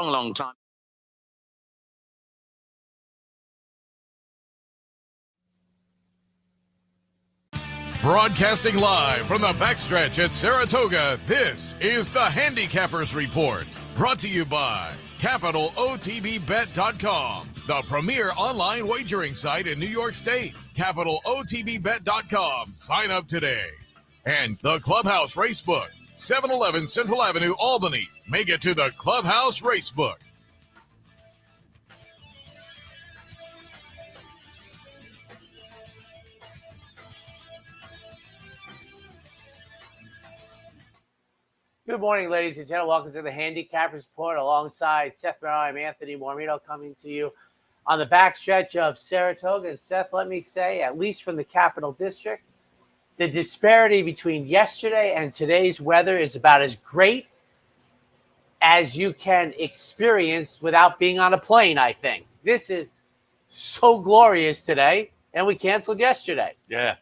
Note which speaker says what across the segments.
Speaker 1: long, long time.
Speaker 2: Broadcasting live from the backstretch at Saratoga, this is the Handicappers Report. Brought to you by CapitalOTBBet.com, the premier online wagering site in New York State. CapitalOTBBet.com. Sign up today. And the Clubhouse Racebook, 711 Central Avenue, Albany. Make it to the Clubhouse Racebook.
Speaker 3: Good morning, ladies and gentlemen. Welcome to the Handicappers Report alongside Seth, Merrow. I'm Anthony Mormino coming to you on the backstretch of Saratoga. And Seth, let me say, at least from the Capital District, the disparity between yesterday and today's weather is about as great as you can experience without being on a plane, I think. This is so glorious today, and we canceled yesterday.
Speaker 4: Yeah.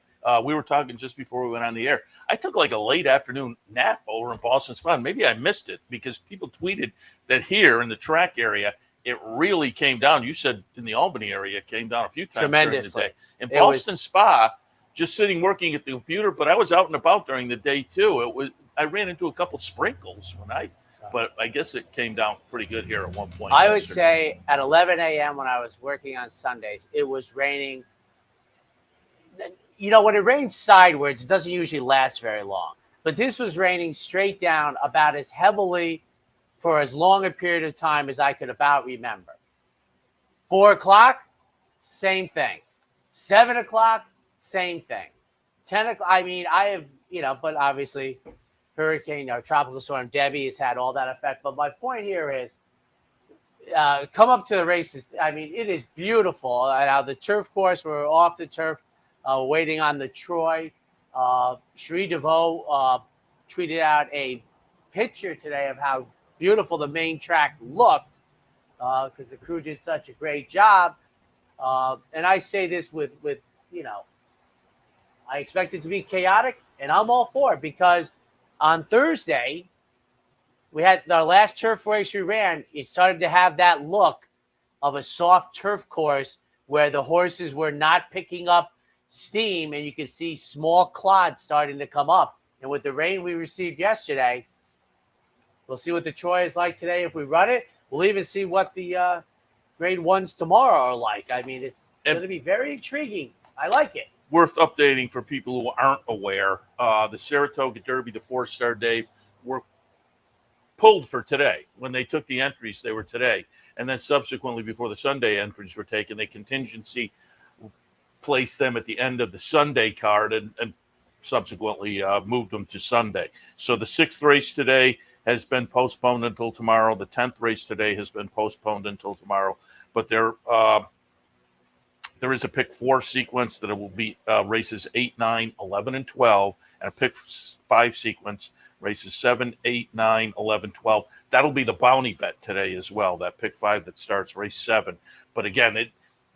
Speaker 4: We were talking just before we went on the air. I took like a late afternoon nap over in Boston Spa. Maybe I missed it because people tweeted that here in the track area, it really came down. You said in the Albany area, it came down a few times during the day. In Boston Spa, just sitting working at the computer, but I was out and about during the day too. I ran into a couple sprinkles but I guess it came down pretty good here at one point.
Speaker 3: I would say at 11 a.m. when I was working on Sundays, it was raining. You know, when it rains sideways, it doesn't usually last very long. But this was raining straight down about as heavily for as long a period of time as I could about remember. 4 o'clock, same thing. 7 o'clock, same thing. 10 o'clock, I mean, I have, but obviously Hurricane or Tropical Storm Debbie has had all that effect. But my point here is come up to the races. I mean, it is beautiful. Now, the turf course, we're off the turf. Waiting on the Troy. Cherie DeVoe tweeted out a picture today of how beautiful the main track looked because the crew did such a great job. And I say this with I expect it to be chaotic, and I'm all for it because on Thursday, we had our last turf race we ran. It started to have that look of a soft turf course where the horses were not picking up steam, and you can see small clods starting to come up. And with the rain we received yesterday, we'll see what the Troy is like today if we run it. We'll even see what the grade ones tomorrow are like. I mean, it's going to be very intriguing. I like it.
Speaker 4: Worth updating for people who aren't aware, the Saratoga Derby, the 4-star Dave, were pulled for today. When they took the entries, they were today. And then subsequently, before the Sunday entries were taken, they contingency placed them at the end of the Sunday card and subsequently moved them to Sunday. So the 6th race today has been postponed until tomorrow. The 10th race today has been postponed until tomorrow. But there is a pick 4 sequence that it will be races 8, 9, 11, and 12, and a pick 5 sequence, races 7, 8, 9, 11, 12. That'll be the bounty bet today as well, that pick 5 that starts race 7. But again,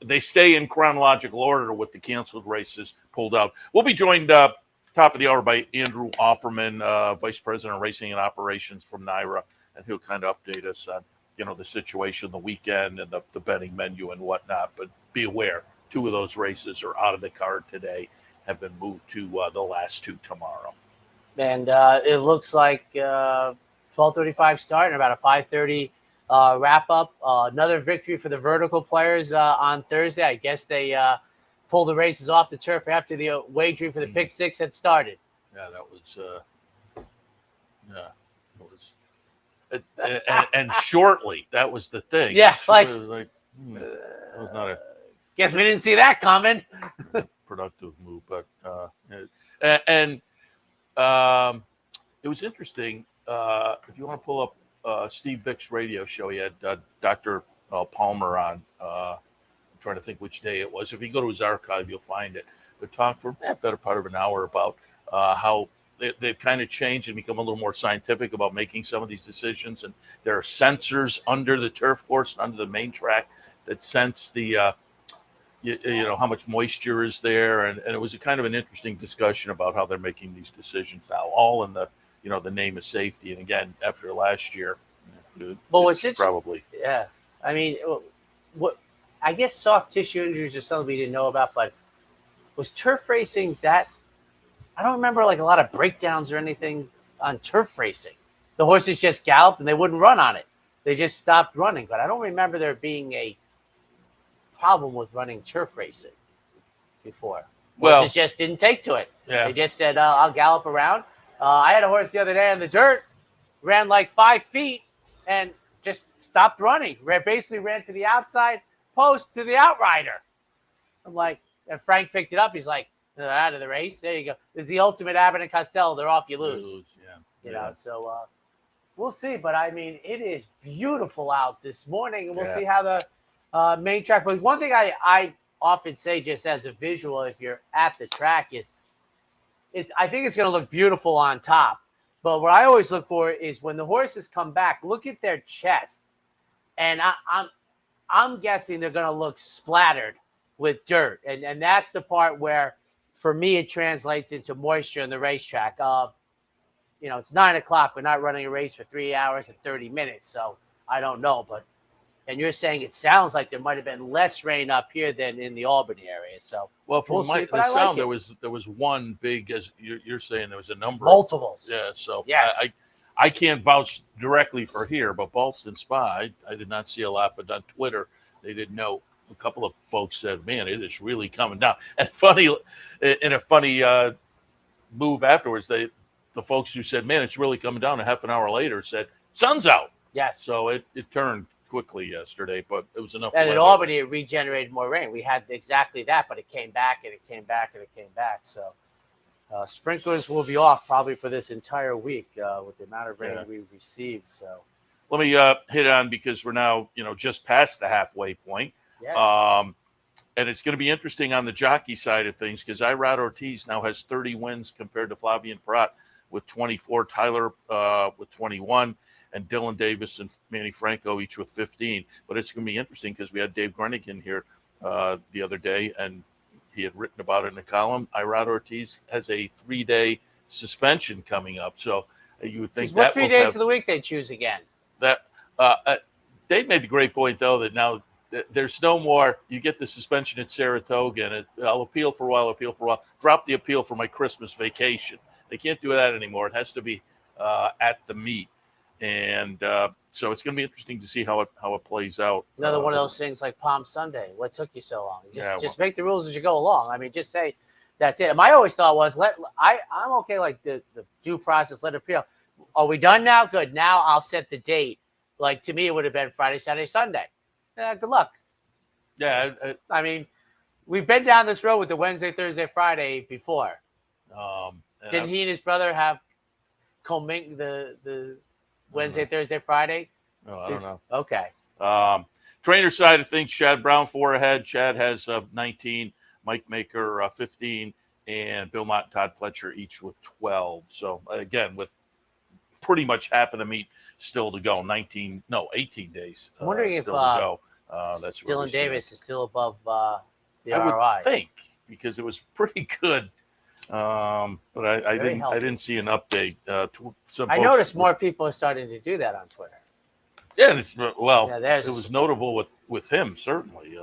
Speaker 4: they stay in chronological order with the canceled races pulled out. We'll be joined top of the hour by Andrew Offerman, Vice President of Racing and Operations from NYRA, and he'll kind of update us on, the situation, the weekend, and the betting menu and whatnot. But be aware, 2 of those races are out of the card today, have been moved to the last 2 tomorrow.
Speaker 3: And it looks like 12:35 start and about a 5:30 wrap up. Another victory for the vertical players on Thursday. I guess they pulled the races off the turf after the wagering for the pick 6 had started.
Speaker 4: Yeah, that was and shortly. That was the thing.
Speaker 3: Yeah,
Speaker 4: that was not a.
Speaker 3: Guess we didn't see that coming.
Speaker 4: Productive move, but it was interesting. If you want to pull up Steve Bick's radio show, he had Dr. Palmer on. I'm trying to think which day it was. If you go to his archive, you'll find it. But talk for a better part of an hour about how they've kind of changed and become a little more scientific about making some of these decisions. And there are sensors under the turf course, under the main track, that sense the how much moisture is there. And it was a kind of an interesting discussion about how they're making these decisions now, all in the the name of safety. And again, after last year,
Speaker 3: Well, what's
Speaker 4: probably.
Speaker 3: Yeah. I mean, what I guess soft tissue injuries are something we didn't know about, but was turf racing that? I don't remember like a lot of breakdowns or anything on turf racing. The horses just galloped and they wouldn't run on it. They just stopped running. But I don't remember there being a problem with running turf racing before. Horses just didn't take to it.
Speaker 4: Yeah.
Speaker 3: They just said, I'll gallop around. I had a horse the other day in the dirt, ran like 5 feet and just stopped running. Basically ran to the outside post to the outrider. I'm like, and Frank picked it up. He's like, they're out of the race. There you go. It's the ultimate Abbott and Costello. They're off, you lose. You know, so we'll see. But, I mean, it is beautiful out this morning, and we'll see how the main track. But one thing I often say just as a visual, if you're at the track, is I think it's going to look beautiful on top. But what I always look for is when the horses come back, look at their chest. And I'm guessing they're going to look splattered with dirt. And that's the part where, for me, it translates into moisture in the racetrack. You know, it's 9 o'clock. We're not running a race for 3 hours and 30 minutes. So I don't know. And you're saying it sounds like there might have been less rain up here than in the Albany area. So,
Speaker 4: well, from the sound, there was one big, as you're saying, there was a number
Speaker 3: multiples.
Speaker 4: Yeah. So
Speaker 3: yes.
Speaker 4: I can't vouch directly for here, but Ballston Spa, I did not see a lot, but on Twitter, they did know. A couple of folks said, man, it is really coming down. And in a funny move afterwards, the folks who said, man, it's really coming down, a half an hour later said, sun's out.
Speaker 3: Yes.
Speaker 4: So it turned quickly yesterday, but it was enough.
Speaker 3: And in Albany, it regenerated more rain. We had exactly that, but it came back and it came back and it came back. So sprinklers will be off probably for this entire week with the amount of rain we've received. So
Speaker 4: let me hit on, because we're now, just past the halfway point.
Speaker 3: Yes.
Speaker 4: And it's going to be interesting on the jockey side of things, because Irad Ortiz now has 30 wins compared to Flavien Prat with 24, Tyler with 21, and Dylan Davis and Manny Franco each with 15. But it's going to be interesting because we had Dave Grenigan here the other day, and he had written about it in a column. Irad Ortiz has a 3-day suspension coming up. So you would think
Speaker 3: what 3 days of the week they choose again?
Speaker 4: That Dave made the great point, though, that now there's no more, you get the suspension at Saratoga, and I'll appeal for a while, drop the appeal for my Christmas vacation. They can't do that anymore. It has to be at the meet. And so it's going to be interesting to see how it plays out.
Speaker 3: Another one of those things like Palm Sunday. What took you so long? Just make the rules as you go along. I mean, just say that's it. My always thought was, I'm okay, like the due process, let it appeal. Are we done now? Good. Now I'll set the date. Like, to me, it would have been Friday, Saturday, Sunday. Good luck.
Speaker 4: Yeah.
Speaker 3: I mean, we've been down this road with the Wednesday, Thursday, Friday before. Didn't he and his brother have commingling the Wednesday, Thursday, Friday?
Speaker 4: No, I don't know.
Speaker 3: Okay.
Speaker 4: Trainer side of things, Chad Brown 4 ahead. Chad has 19, Mike Maker 15, and Bill Mott and Todd Pletcher each with 12. So, again, with pretty much half of the meet still to go, 18 days.
Speaker 3: I'm wondering if
Speaker 4: to go. That's
Speaker 3: Dylan Davis is still above the
Speaker 4: I
Speaker 3: ROI.
Speaker 4: would think, because it was pretty good. But I didn't see an update.
Speaker 3: I noticed more people are starting to do that on Twitter.
Speaker 4: Yeah, and it was notable with him, certainly.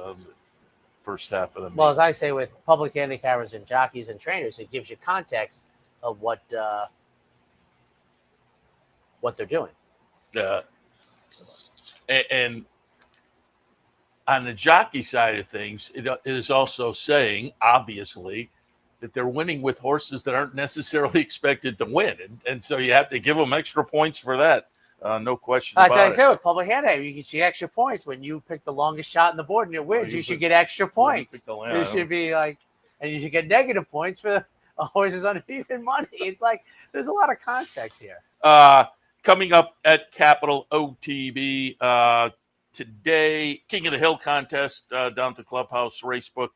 Speaker 4: First half of the meet.
Speaker 3: Well, as I say, with public handicappers and jockeys and trainers, it gives you context of what they're doing.
Speaker 4: And on the jockey side of things, it is also saying, obviously, that they're winning with horses that aren't necessarily expected to win. And so you have to give them extra points for that. No question about it.
Speaker 3: That's what I said with public handicap. You get extra points when you pick the longest shot in the board and it wins. You should get extra points. It should be like, and you should get negative points for the horses on even money. It's like, there's a lot of context here.
Speaker 4: Coming up at Capital OTB today, King of the Hill contest down at the Clubhouse Racebook.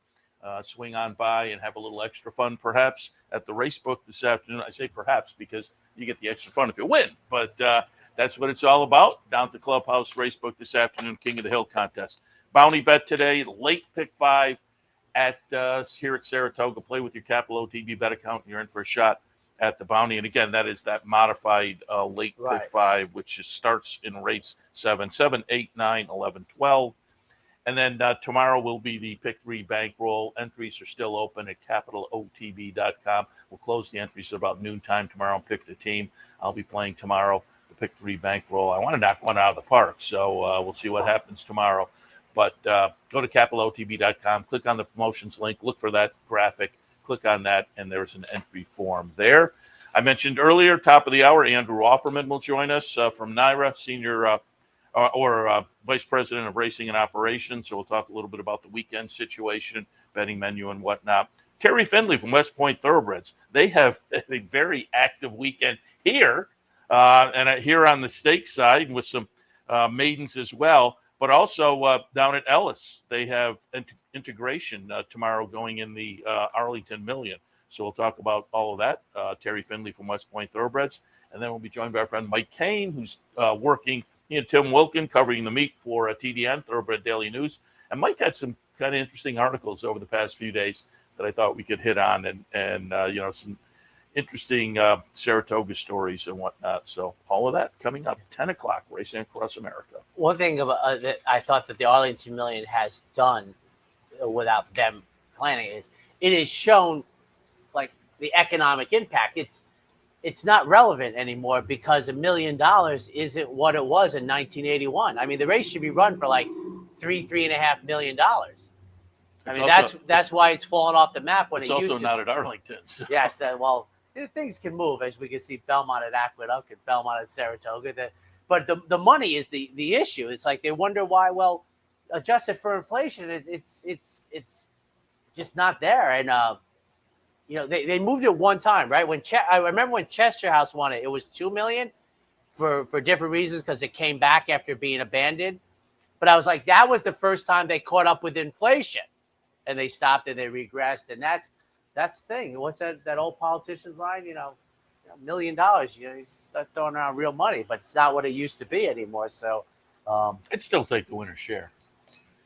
Speaker 4: Swing on by and have a little extra fun, perhaps, at the Racebook this afternoon. I say perhaps because you get the extra fun if you win. But that's what it's all about. Down at the Clubhouse Racebook this afternoon, King of the Hill contest. Bounty bet today, late pick 5 here at Saratoga. Play with your Capital OTB bet account, and you're in for a shot at the Bounty. And again, that is that modified late
Speaker 3: Right.
Speaker 4: pick 5, which starts in race 7, 7, 8, 9, 11, 12. And then tomorrow will be the pick 3 bankroll. Entries are still open at capitalotb.com. We'll close the entries at about noontime tomorrow and pick the team. I'll be playing tomorrow, the pick 3 bankroll. I want to knock one out of the park, so we'll see what happens tomorrow. But go to capitalotb.com, click on the promotions link, look for that graphic, click on that, and there's an entry form there. I mentioned earlier, top of the hour, Andrew Offerman will join us from NYRA, senior vice president of racing and operations. So we'll talk a little bit about the weekend situation, betting menu and whatnot. Terry Findlay from West Point Thoroughbreds. They have a very active weekend here, and here on the stake side with some maidens as well, but also down at Ellis. They have integration tomorrow going in the Arlington Million. So we'll talk about all of that. Terry Findlay from West Point Thoroughbreds. And then we'll be joined by our friend Mike Kane, who's working, Tim Wilkin covering the meet for TDN, Thoroughbred Daily News. And Mike had some kind of interesting articles over the past few days that I thought we could hit on, and some interesting Saratoga stories and whatnot. So all of that coming up 10 o'clock, Racing Across America.
Speaker 3: One thing about that I thought that the Arlington Million has done without them planning is it has shown like the economic impact. It's not relevant anymore because $1 million isn't what it was in 1981. I mean, the race should be run for like $3.5 million. I mean, that's why it's fallen off the map when it used to. It's
Speaker 4: also not at Arlington. So.
Speaker 3: Yes, well, things can move, as we can see Belmont at Aqueduct and Belmont at Saratoga. But the money is the issue. It's like they wonder why. Well, adjusted for inflation, it's just not there. And they moved it one time, right? I remember when Chester House won it, it was $2 million for different reasons because it came back after being abandoned. But I was like, that was the first time they caught up with inflation, and they stopped and they regressed. And that's the thing. What's that old politician's line? $1 million. You start throwing around real money, but it's not what it used to be anymore. So
Speaker 4: I'd still take the winner's share.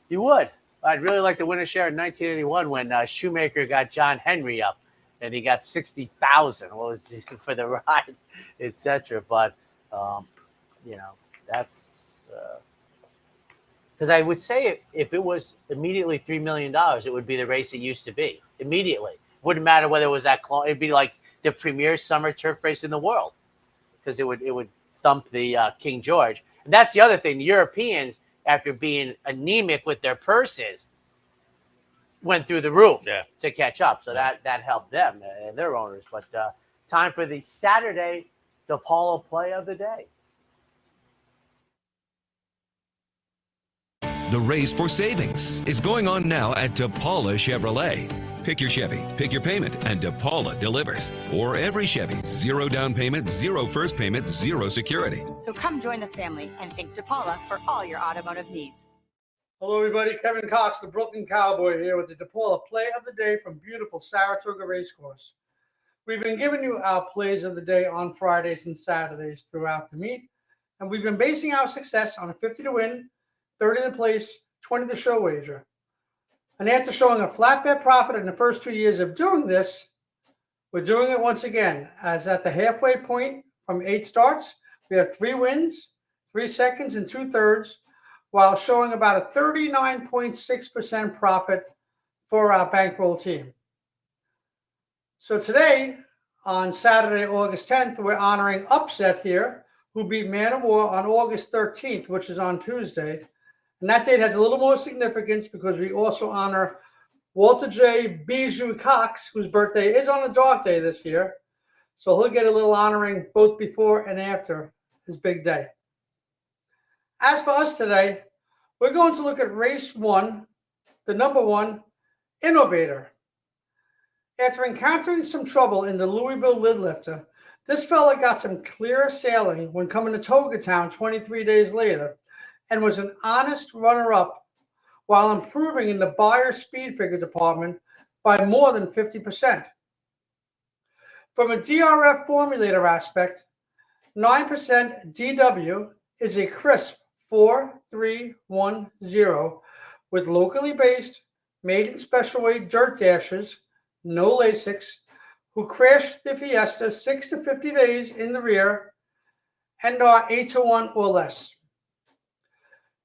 Speaker 3: You would. I'd really like the winner's share in 1981 when Shoemaker got John Henry up. And he got $60,000 for the ride, etc. But that's because I would say if it was immediately $3 million, it would be the race it used to be immediately. Wouldn't matter whether it was that close. It'd be like the premier summer turf race in the world because it would thump the King George. And that's the other thing. The Europeans, after being anemic with their purses, went through the roof to catch up. So that helped them and their owners. But time for the Saturday DePaula play of the day.
Speaker 1: The race for savings is going on now at DePaula Chevrolet. Pick your Chevy, pick your payment, and DePaula delivers. Or every Chevy, 0 down payment, 0 first payment, 0 security.
Speaker 5: So come join the family and think DePaula for all your automotive needs.
Speaker 6: Hello, everybody. Kevin Cox, the Brooklyn Cowboy, here with the DePaula play of the day from beautiful Saratoga Race Course. We've been giving you our plays of the day on Fridays and Saturdays throughout the meet, and we've been basing our success on a 50 to win, 30 to place, 20 to show wager. And after showing a flat bet profit in the first 2 years of doing this, we're doing it once again, as at the halfway point from 8 starts, we have 3 wins, 3 seconds, and 2/3, while showing about a 39.6% profit for our bankroll team. So today, on Saturday, August 10th, we're honoring Upset here, who beat Man of War on August 13th, which is on Tuesday. And that date has a little more significance because we also honor Walter J. Bijou Cox, whose birthday is on a dark day this year. So he'll get a little honoring both before and after his big day. As for us today, we're going to look at race 1, the number 1, Innovator. After encountering some trouble in the Louisville Lid Lifter, this fella got some clear sailing when coming to Togatown 23 days later and was an honest runner-up while improving in the Buyer speed figure department by more than 50%. From a DRF formulator aspect, 9% DW is a crisp 4.310 with locally based, made in special weight dirt dashers, no Lasix, who crashed the Fiesta 6 to 50 days in the rear and are 8-1 or less.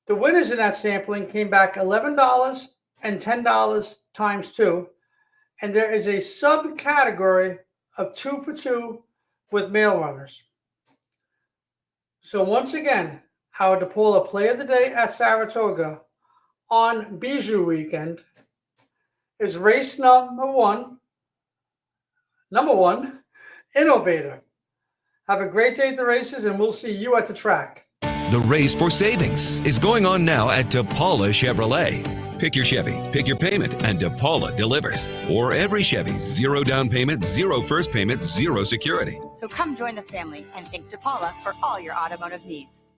Speaker 6: The winners in that sampling came back $11 and $10 times 2, and there is a subcategory of 2 for 2 with male runners. So once again, our DePaula Play of the Day at Saratoga on Bijou Weekend is race number one, Innovator. Have a great day at the races, and we'll see you at the track.
Speaker 1: The race for savings is going on now at DePaula Chevrolet. Pick your Chevy, pick your payment, and DePaula delivers. Or every Chevy, 0 down payment, 0 first payment, 0 security.
Speaker 5: So come join the family and think DePaula for all your automotive needs.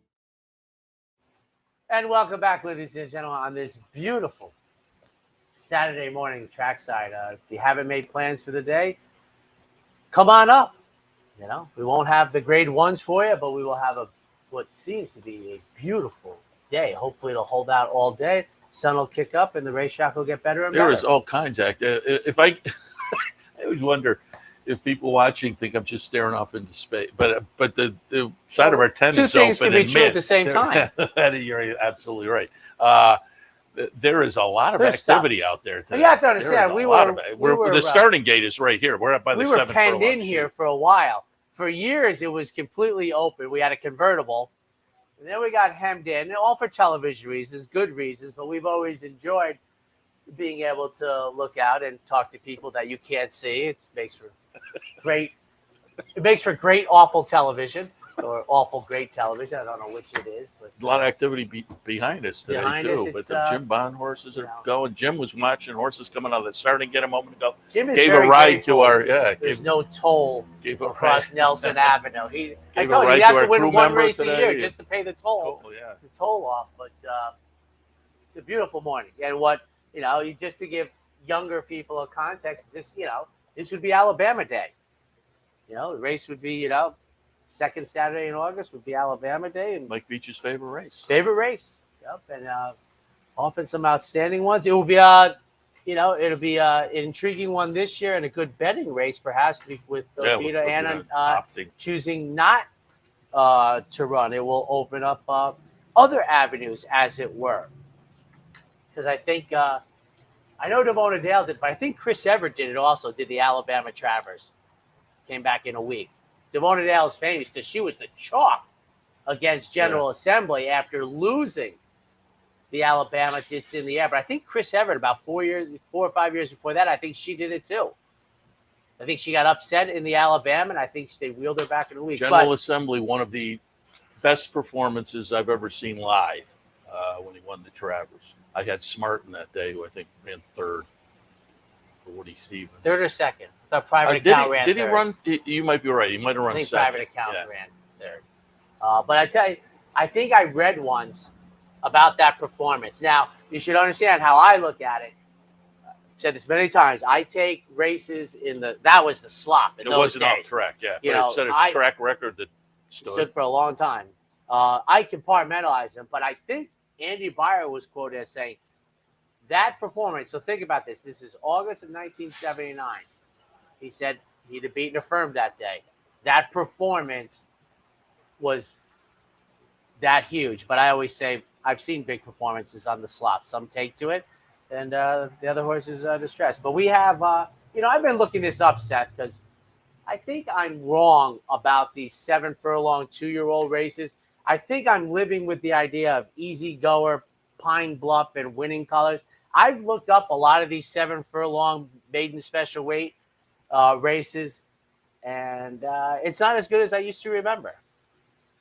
Speaker 3: And welcome back, ladies and gentlemen, on this beautiful Saturday morning trackside. If you haven't made plans for the day, come on up. You know, we won't have the grade ones for you, but we will have what seems to be a beautiful day. Hopefully it'll hold out all day. Sun will kick up and the racetrack will get better and better.
Speaker 4: There is all kinds of I always wonder if people watching think I'm just staring off into space, but the side of our tent is open.
Speaker 3: Two things can be true at the same time.
Speaker 4: You're absolutely right. There is a lot of activity out there today.
Speaker 3: You have to understand,
Speaker 4: the starting gate is right here. We're up by the 7 furlong.
Speaker 3: We were penned in here for a while. For years, it was completely open. We had a convertible. And then we got hemmed in, all for television reasons, good reasons, but we've always enjoyed being able to look out and talk to people that you can't see. It makes for great awful television, or awful great television. I don't know which it is, but
Speaker 4: a lot of activity behind us today too. But the Jim Bond horses are going. Jim was watching horses coming out of the starting gate a moment ago.
Speaker 3: Jim is
Speaker 4: gave a ride
Speaker 3: grateful.
Speaker 4: to our
Speaker 3: There's no toll across Nelson Avenue. I
Speaker 4: Gave
Speaker 3: told
Speaker 4: a
Speaker 3: you, you
Speaker 4: ride
Speaker 3: have
Speaker 4: to
Speaker 3: to
Speaker 4: our
Speaker 3: win
Speaker 4: crew
Speaker 3: one
Speaker 4: member
Speaker 3: race
Speaker 4: today.
Speaker 3: a year just to pay the toll.
Speaker 4: Cool, yeah.
Speaker 3: The toll off, but it's a beautiful morning. And what just to give younger people a context, this would be Alabama Day. The race would be second Saturday in August would be Alabama Day, and
Speaker 4: Mike Beach's favorite race.
Speaker 3: Yep, and often some outstanding ones. It will be it'll be an intriguing one this year and a good betting race, perhaps, with Vita Anna choosing not to run. It will open up other avenues, as it were. Because I think I know Devona Dale did, but I think Chris Everett did it also. Did the Alabama Travers? Came back in a week. Devona Dale is famous because she was the chalk against General Assembly after losing the Alabama It's in the Air. But I think Chris Everett, about 4 or 5 years before that, I think she did it too. I think she got upset in the Alabama, and I think they wheeled her back in a week.
Speaker 4: General Assembly, one of the best performances I've ever seen live when he won the Travers. I had Smartin that day, who I think ran third for Woody Stevens.
Speaker 3: Third or second? The private account ran third.
Speaker 4: Did he run? You might be right. He might have run second.
Speaker 3: Private account ran third. But I tell you, I think I read once about that performance. Now, you should understand how I look at it. I've said this many times. I take races that was the slop in those
Speaker 4: wasn't
Speaker 3: days.
Speaker 4: off track, yeah. It set a track record that stood
Speaker 3: for a long time. I compartmentalize them, but I think Andy Byer was quoted as saying that performance. So think about this. This is August of 1979. He said he'd have beaten a firm that day. That performance was that huge. But I always say I've seen big performances on the slop. Some take to it, and the other horses are distressed. But we have, I've been looking this up, Seth, because I think I'm wrong about these 7 furlong 2-year-old races. I think I'm living with the idea of Easy Goer, Pine Bluff, and Winning Colors. I've looked up a lot of these 7 furlong maiden special weight races, and it's not as good as I used to remember.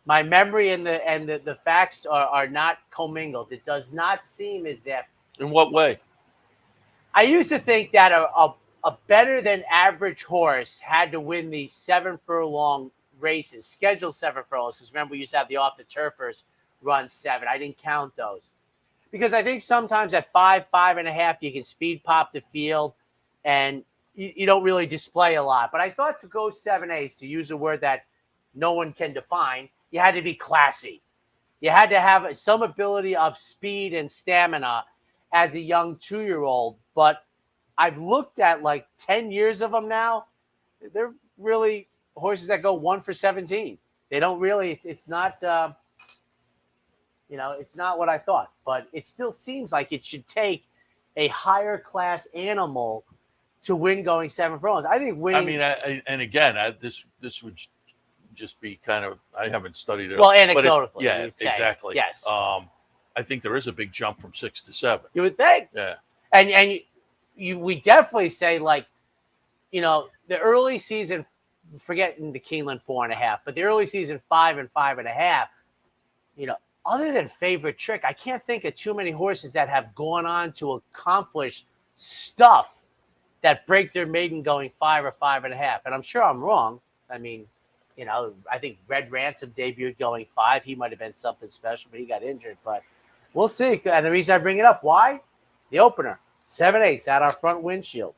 Speaker 3: My memory and the facts are not commingled. It does not seem as if.
Speaker 4: In what way?
Speaker 3: I used to think that a better than average horse had to win these 7 furlong races, scheduled 7 furlongs, because remember we used to have the off the turfers run 7. I didn't count those because I think sometimes at 5.5, you can speed pop the field and you don't really display a lot. But I thought to go 7/8, to use a word that no one can define, you had to be classy. You had to have some ability of speed and stamina as a young 2-year-old. But I've looked at like 10 years of them now, they're really horses that go 1 for 17. They don't really. It's not. It's not what I thought, but it still seems like it should take a higher class animal to win going 7 furlongs. I think winning.
Speaker 4: And again, this would just be kind of, I haven't studied it.
Speaker 3: Well, anecdotally.
Speaker 4: Yeah, exactly.
Speaker 3: Yes.
Speaker 4: I think there is a big jump from 6 to 7.
Speaker 3: You would think.
Speaker 4: Yeah.
Speaker 3: And we definitely say, like, the early season, forgetting the Keeneland 4.5, but the early season 5 and 5.5, other than Favorite Trick, I can't think of too many horses that have gone on to accomplish stuff that break their maiden going 5 or 5.5. And I'm sure I'm wrong. I mean, I think Red Ransom debuted going 5. He might have been something special, but he got injured. But we'll see. And the reason I bring it up, why? The opener, 7/8 at our front windshield.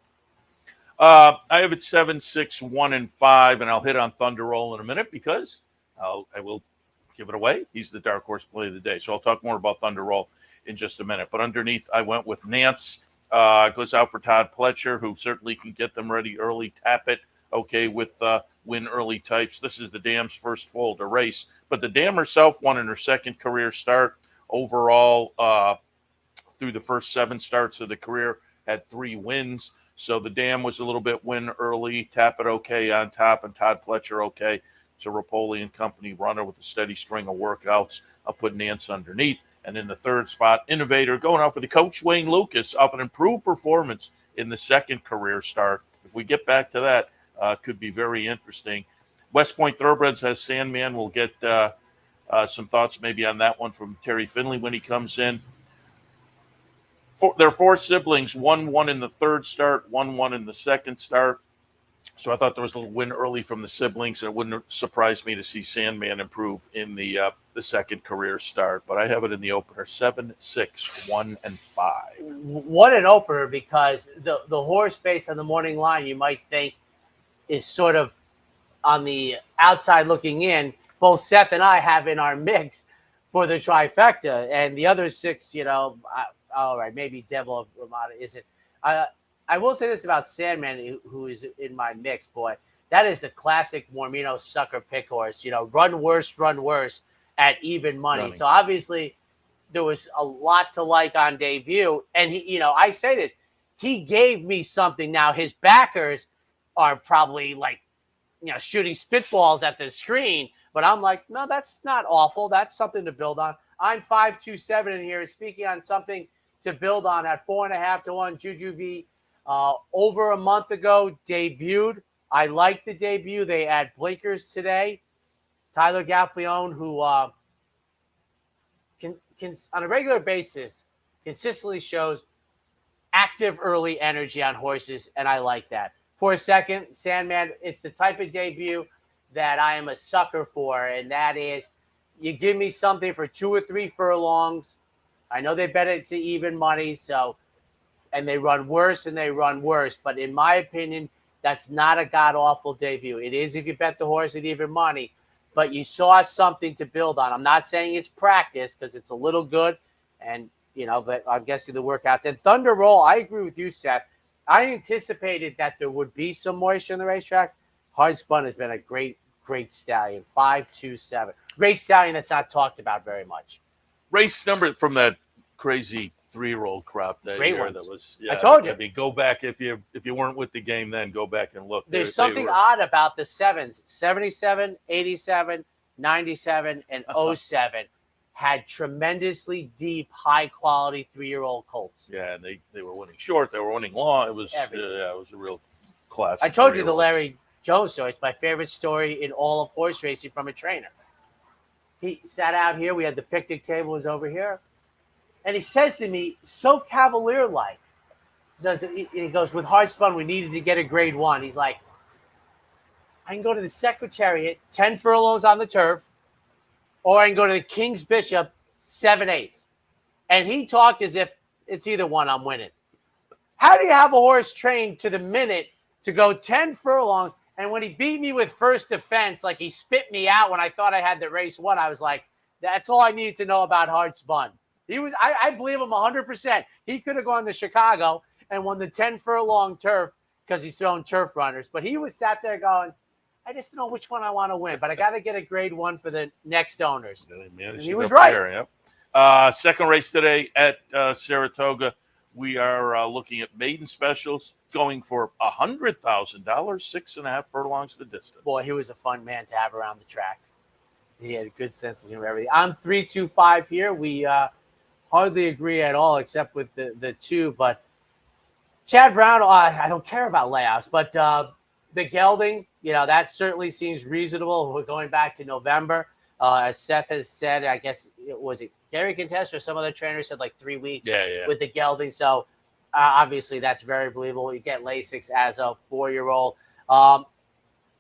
Speaker 4: I have it 7, 6, 1, and 5, and I'll hit on Thunder Roll in a minute because I will give it away. He's the dark horse play of the day. So I'll talk more about Thunder Roll in just a minute. But underneath, I went with Nance. Goes out for Todd Pletcher, who certainly can get them ready early. Tap it, okay, with win early types. This is the dam's first full to race. But the dam herself won in her second career start. Overall, through the first 7 starts of the career, had 3 wins. So the dam was a little bit win early. Tap it okay on top, and Todd Pletcher okay. It's a Rapoli and Company runner with a steady string of workouts. I'll put Nance underneath. And in the third spot, Innovator going out for the coach, Wayne Lucas, off an improved performance in the second career start. If we get back to that, could be very interesting. West Point Thoroughbreds has Sandman. We'll get some thoughts maybe on that one from Terry Finley when he comes in. There are 4 siblings, 1-1 in the third start, 1-1 in the second start. So I thought there was a little win early from the siblings, and it wouldn't surprise me to see Sandman improve in the second career start. But I have it in the opener, 7, 6, 1, and 5.
Speaker 3: What an opener, because the horse based on the morning line, you might think is sort of on the outside looking in. Both Seth and I have in our mix for the trifecta, and the other 6, all right, maybe Devil of Ramada isn't. I will say this about Sandman, who is in my mix, boy. That is the classic Mormino sucker pick horse. Run worse at even money.
Speaker 4: Running.
Speaker 3: So obviously there was a lot to like on debut. And he, I say this, he gave me something. Now his backers are probably like, shooting spitballs at the screen. But I'm like, no, that's not awful. That's something to build on. I'm 527 in here, speaking on something to build on at 4.5 to 1. Jujubee. Over a month ago, debuted. I like the debut. They add blinkers today. Tyler Gaffleone, who can on a regular basis consistently shows active early energy on horses, and I like that. For a second, Sandman, it's the type of debut that I am a sucker for, and that is you give me something for 2 or 3 furlongs. I know they bet it to even money, and they run worse and they run worse. But in my opinion, that's not a god-awful debut. It is if you bet the horse at even money, but you saw something to build on. I'm not saying it's practice because it's a little good, and but I'm guessing the workouts. And Thunder Roll, I agree with you, Seth. I anticipated that there would be some moisture in the racetrack. Hard Spun has been a great stallion. 5-2-7. Great stallion that's not talked about very much.
Speaker 4: Race number from that crazy 3-year-old crop that
Speaker 3: Great
Speaker 4: year.
Speaker 3: ones.
Speaker 4: That was,
Speaker 3: I told you.
Speaker 4: I mean, go back if you weren't with the game then, go back and look.
Speaker 3: There's something odd about the 7s. 77, 87, 97, and 07 had tremendously deep, high-quality 3-year-old colts.
Speaker 4: Yeah, and they were winning short. They were winning long. It was it was a real class.
Speaker 3: I told you the Larry Jones story. It's my favorite story in all of horse racing from a trainer. He sat out here. We had the picnic table was over here. And he says to me, so cavalier-like, he goes, with Hard Spun, we needed to get a grade 1. He's like, I can go to the Secretariat, 10 furlongs on the turf, or I can go to the King's Bishop, 7/8. And he talked as if it's either one I'm winning. How do you have a horse trained to the minute to go 10 furlongs? And when he beat me with First Defense, like he spit me out when I thought I had the race won, I was like, that's all I needed to know about Hard Spun. I believe him 100%. He could have gone to Chicago and won the 10 furlong turf because he's throwing turf runners. But he was sat there going, I just don't know which one I want to win, but I got to get a grade 1 for the next owners. And he was right.
Speaker 4: There, yep. Second race today at Saratoga. We are looking at maiden specials going for $100,000, 6.5 furlongs the distance.
Speaker 3: Boy, he was a fun man to have around the track. He had a good sense of everything. I'm 3-2-5 here. We hardly agree at all, except with the 2. But Chad Brown, I don't care about layoffs, but the gelding, that certainly seems reasonable. We're going back to November. As Seth has said, I guess was it Gary Contest or some other trainer said like 3 weeks with the gelding. So obviously that's very believable. You get Lasix as a 4-year-old.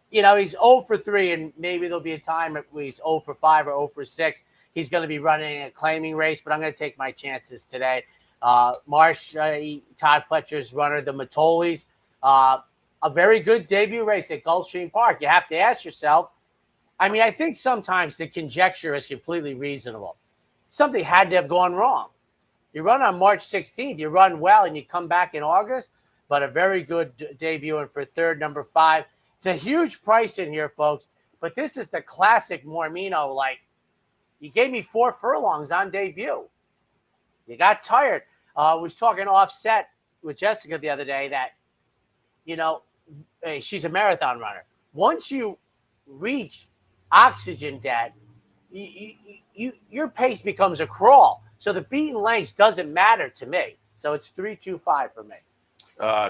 Speaker 3: He's 0 for 3, and maybe there'll be a time where he's 0 for 5 or 0 for 6. He's going to be running a claiming race, but I'm going to take my chances today. Marsh, Todd Pletcher's runner, the Matolis, a very good debut race at Gulfstream Park. You have to ask yourself, I think sometimes the conjecture is completely reasonable. Something had to have gone wrong. You run on March 16th, you run well, and you come back in August, but a very good debut. And for third, number 5. It's a huge price in here, folks, but this is the classic Mormino. Like, you gave me 4 furlongs on debut. You got tired. I was talking offset with Jessica the other day that, she's a marathon runner. Once you reach oxygen debt, your pace becomes a crawl. So the beaten lengths doesn't matter to me. So it's 3-2-5 for me.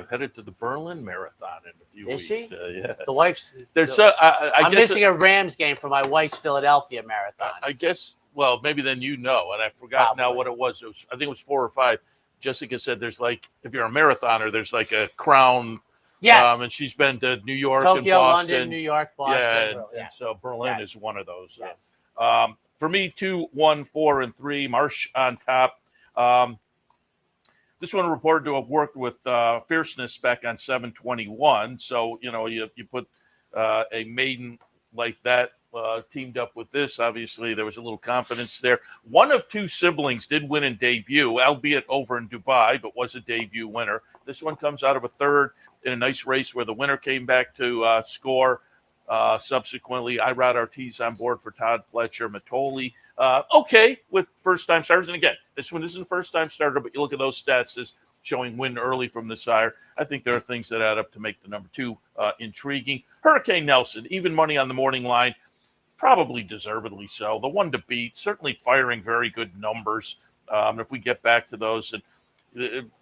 Speaker 4: Headed to the Berlin Marathon in a few weeks.
Speaker 3: Is she?
Speaker 4: Yeah.
Speaker 3: The wife's.
Speaker 4: I'm
Speaker 3: missing a Rams game for my wife's Philadelphia marathon.
Speaker 4: I guess. Well, maybe then and I forgot now what it was. I think it was 4 or 5. Jessica said there's like, if you're a marathoner, there's like a crown.
Speaker 3: Yes.
Speaker 4: And she's been to New York,
Speaker 3: Tokyo,
Speaker 4: and Boston,
Speaker 3: London, New York, Boston.
Speaker 4: And so Berlin is one of those.
Speaker 3: Yes.
Speaker 4: For me, 2, 1, 4, and 3. Marsh on top. This one reported to have worked with Fierceness back on 721. So, you put a maiden like that teamed up with this. Obviously, there was a little confidence there. One of 2 siblings did win in debut, albeit over in Dubai, but was a debut winner. This one comes out of a third in a nice race where the winner came back to score. Subsequently, Irad Ortiz on board for Todd Pletcher. Matoli, okay, with first-time starters. And again, this one isn't a first-time starter, but you look at those stats as showing win early from the sire. I think there are things that add up to make the number 2 intriguing. Hurricane Nelson, even money on the morning line, probably deservedly so. The one to beat, certainly firing very good numbers. If we get back to those, and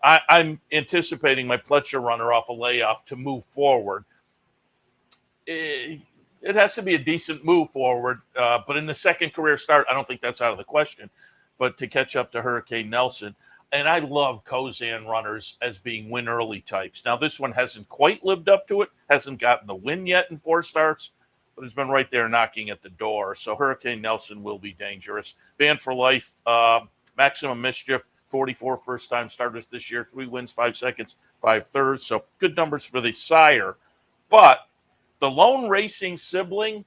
Speaker 4: I'm anticipating my Pletcher runner off a layoff to move forward. It has to be a decent move forward, but in the second career start, I don't think that's out of the question. But to catch up to Hurricane Nelson, and I love Kozan runners as being win early types. Now, this one hasn't quite lived up to it, hasn't gotten the win yet in 4 starts, but it's been right there knocking at the door. So Hurricane Nelson will be dangerous. Banned for life, Maximum Mischief, 44 first-time starters this year, 3 wins, 5 seconds, 5 thirds. So good numbers for the sire. But the lone racing sibling,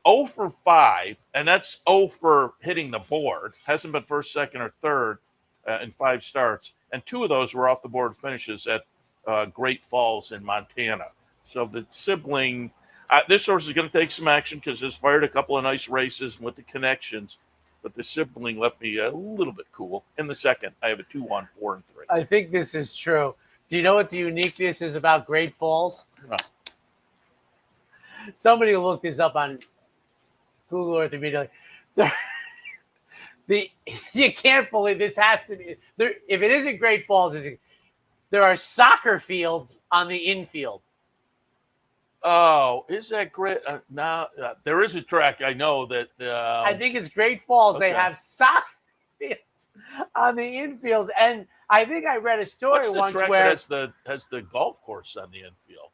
Speaker 4: 0 for 5, and that's 0 for hitting the board. Hasn't been first, second, or third in 5 starts. And 2 of those were off the board finishes at Great Falls in Montana. So the sibling, this horse is going to take some action because it's fired a couple of nice races with the connections. But the sibling left me a little bit cool. In the second, I have a 2, 1, 4, and 3.
Speaker 3: I think this is true. Do you know what the uniqueness is about Great Falls?
Speaker 4: No.
Speaker 3: Somebody will look this up on Google Earth immediately. You can't believe this has to be there. If it isn't Great Falls, there are soccer fields on the infield.
Speaker 4: Oh, is that great? Now there is a track I know that.
Speaker 3: I think it's Great Falls.
Speaker 4: Okay.
Speaker 3: They have soccer fields on the infields, and I think I read a story
Speaker 4: What's
Speaker 3: once
Speaker 4: the track
Speaker 3: where
Speaker 4: that has the golf course on the infield.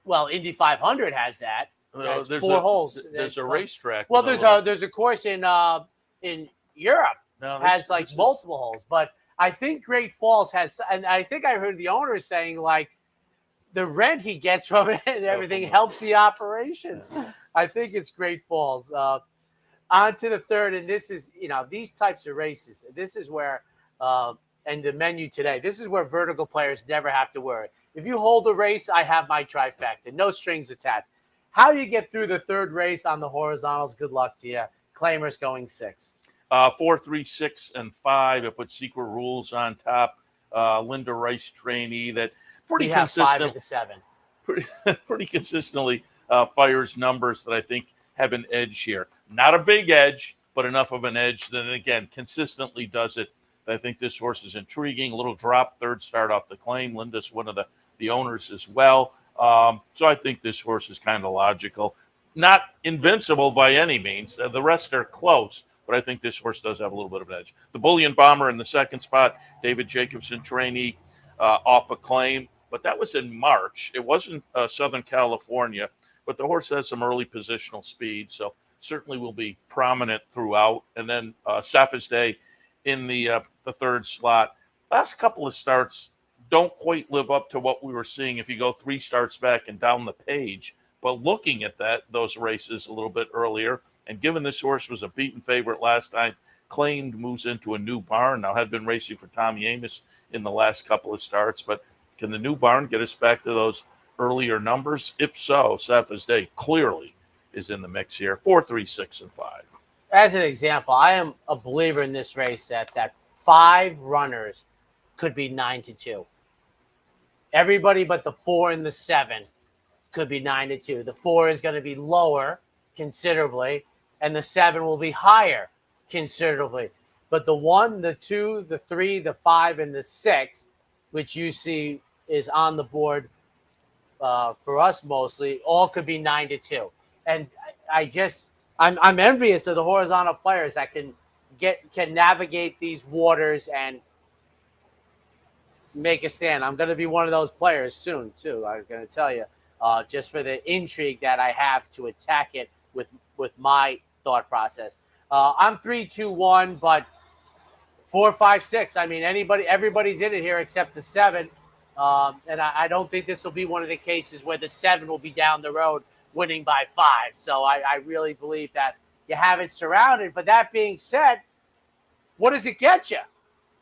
Speaker 3: Well, Indy 500 has that. Has
Speaker 4: There's
Speaker 3: 4 holes.
Speaker 4: There's a racetrack.
Speaker 3: Well, there's a course in Europe has like multiple holes, but I think Great Falls has, and I think I heard the owner saying like the rent he gets from it and everything helps the operations. Yeah. I think it's Great Falls. On to the third, and this is these types of races. This is where and the menu today, this is where vertical players never have to worry. If you hold a race, I have my trifecta, no strings attached. How do you get through the third race on the horizontals? Good luck to you. Claimers going 6.
Speaker 4: 4, 3, 6, and 5. I put Secret Rules on top. Linda Rice trainee that pretty
Speaker 3: We have 5
Speaker 4: consistent.
Speaker 3: at the 7.
Speaker 4: Pretty consistently fires numbers that I think have an edge here. Not a big edge, but enough of an edge that, again, consistently does it. I think this horse is intriguing. A little drop, third start off the claim. Linda's one of the owners as well. So I think this horse is kind of logical. Not invincible by any means. The rest are close, but I think this horse does have a little bit of an edge. The Bullion Bomber in the second spot, David Jacobson trainee off a claim. But that was in March. It wasn't Southern California, but the horse has some early positional speed, so certainly will be prominent throughout. And then Safa's Day in the third slot. Last couple of starts don't quite live up to what we were seeing if you go 3 starts back and down the page. But looking at those races a little bit earlier, and given this horse was a beaten favorite last time, claimed moves into a new barn. Now had been racing for Tommy Amos in the last couple of starts, but can the new barn get us back to those earlier numbers? If so, Safa's Day clearly is in the mix here. 4, 3, 6, and 5.
Speaker 3: As an example, I am a believer in this race set that 5 runners could be 9-2. Everybody but the 4 and the 7 could be 9-2. The 4 is going to be lower considerably, and the 7 will be higher considerably. But the 1, the 2, the 3, the 5, and the 6, which you see is on the board for us mostly, all could be 9-2. And I'm envious of the horizontal players that can navigate these waters and make a stand. I'm going to be one of those players soon too. I'm going to tell you, just for the intrigue that I have to attack it with my thought process. I'm 3-2-1, but 4, 5, 6. I mean, everybody's in it here except the 7. And I don't think this will be one of the cases where the 7 will be down the road winning by 5. So I really believe that you have it surrounded. But that being said, what does it get you?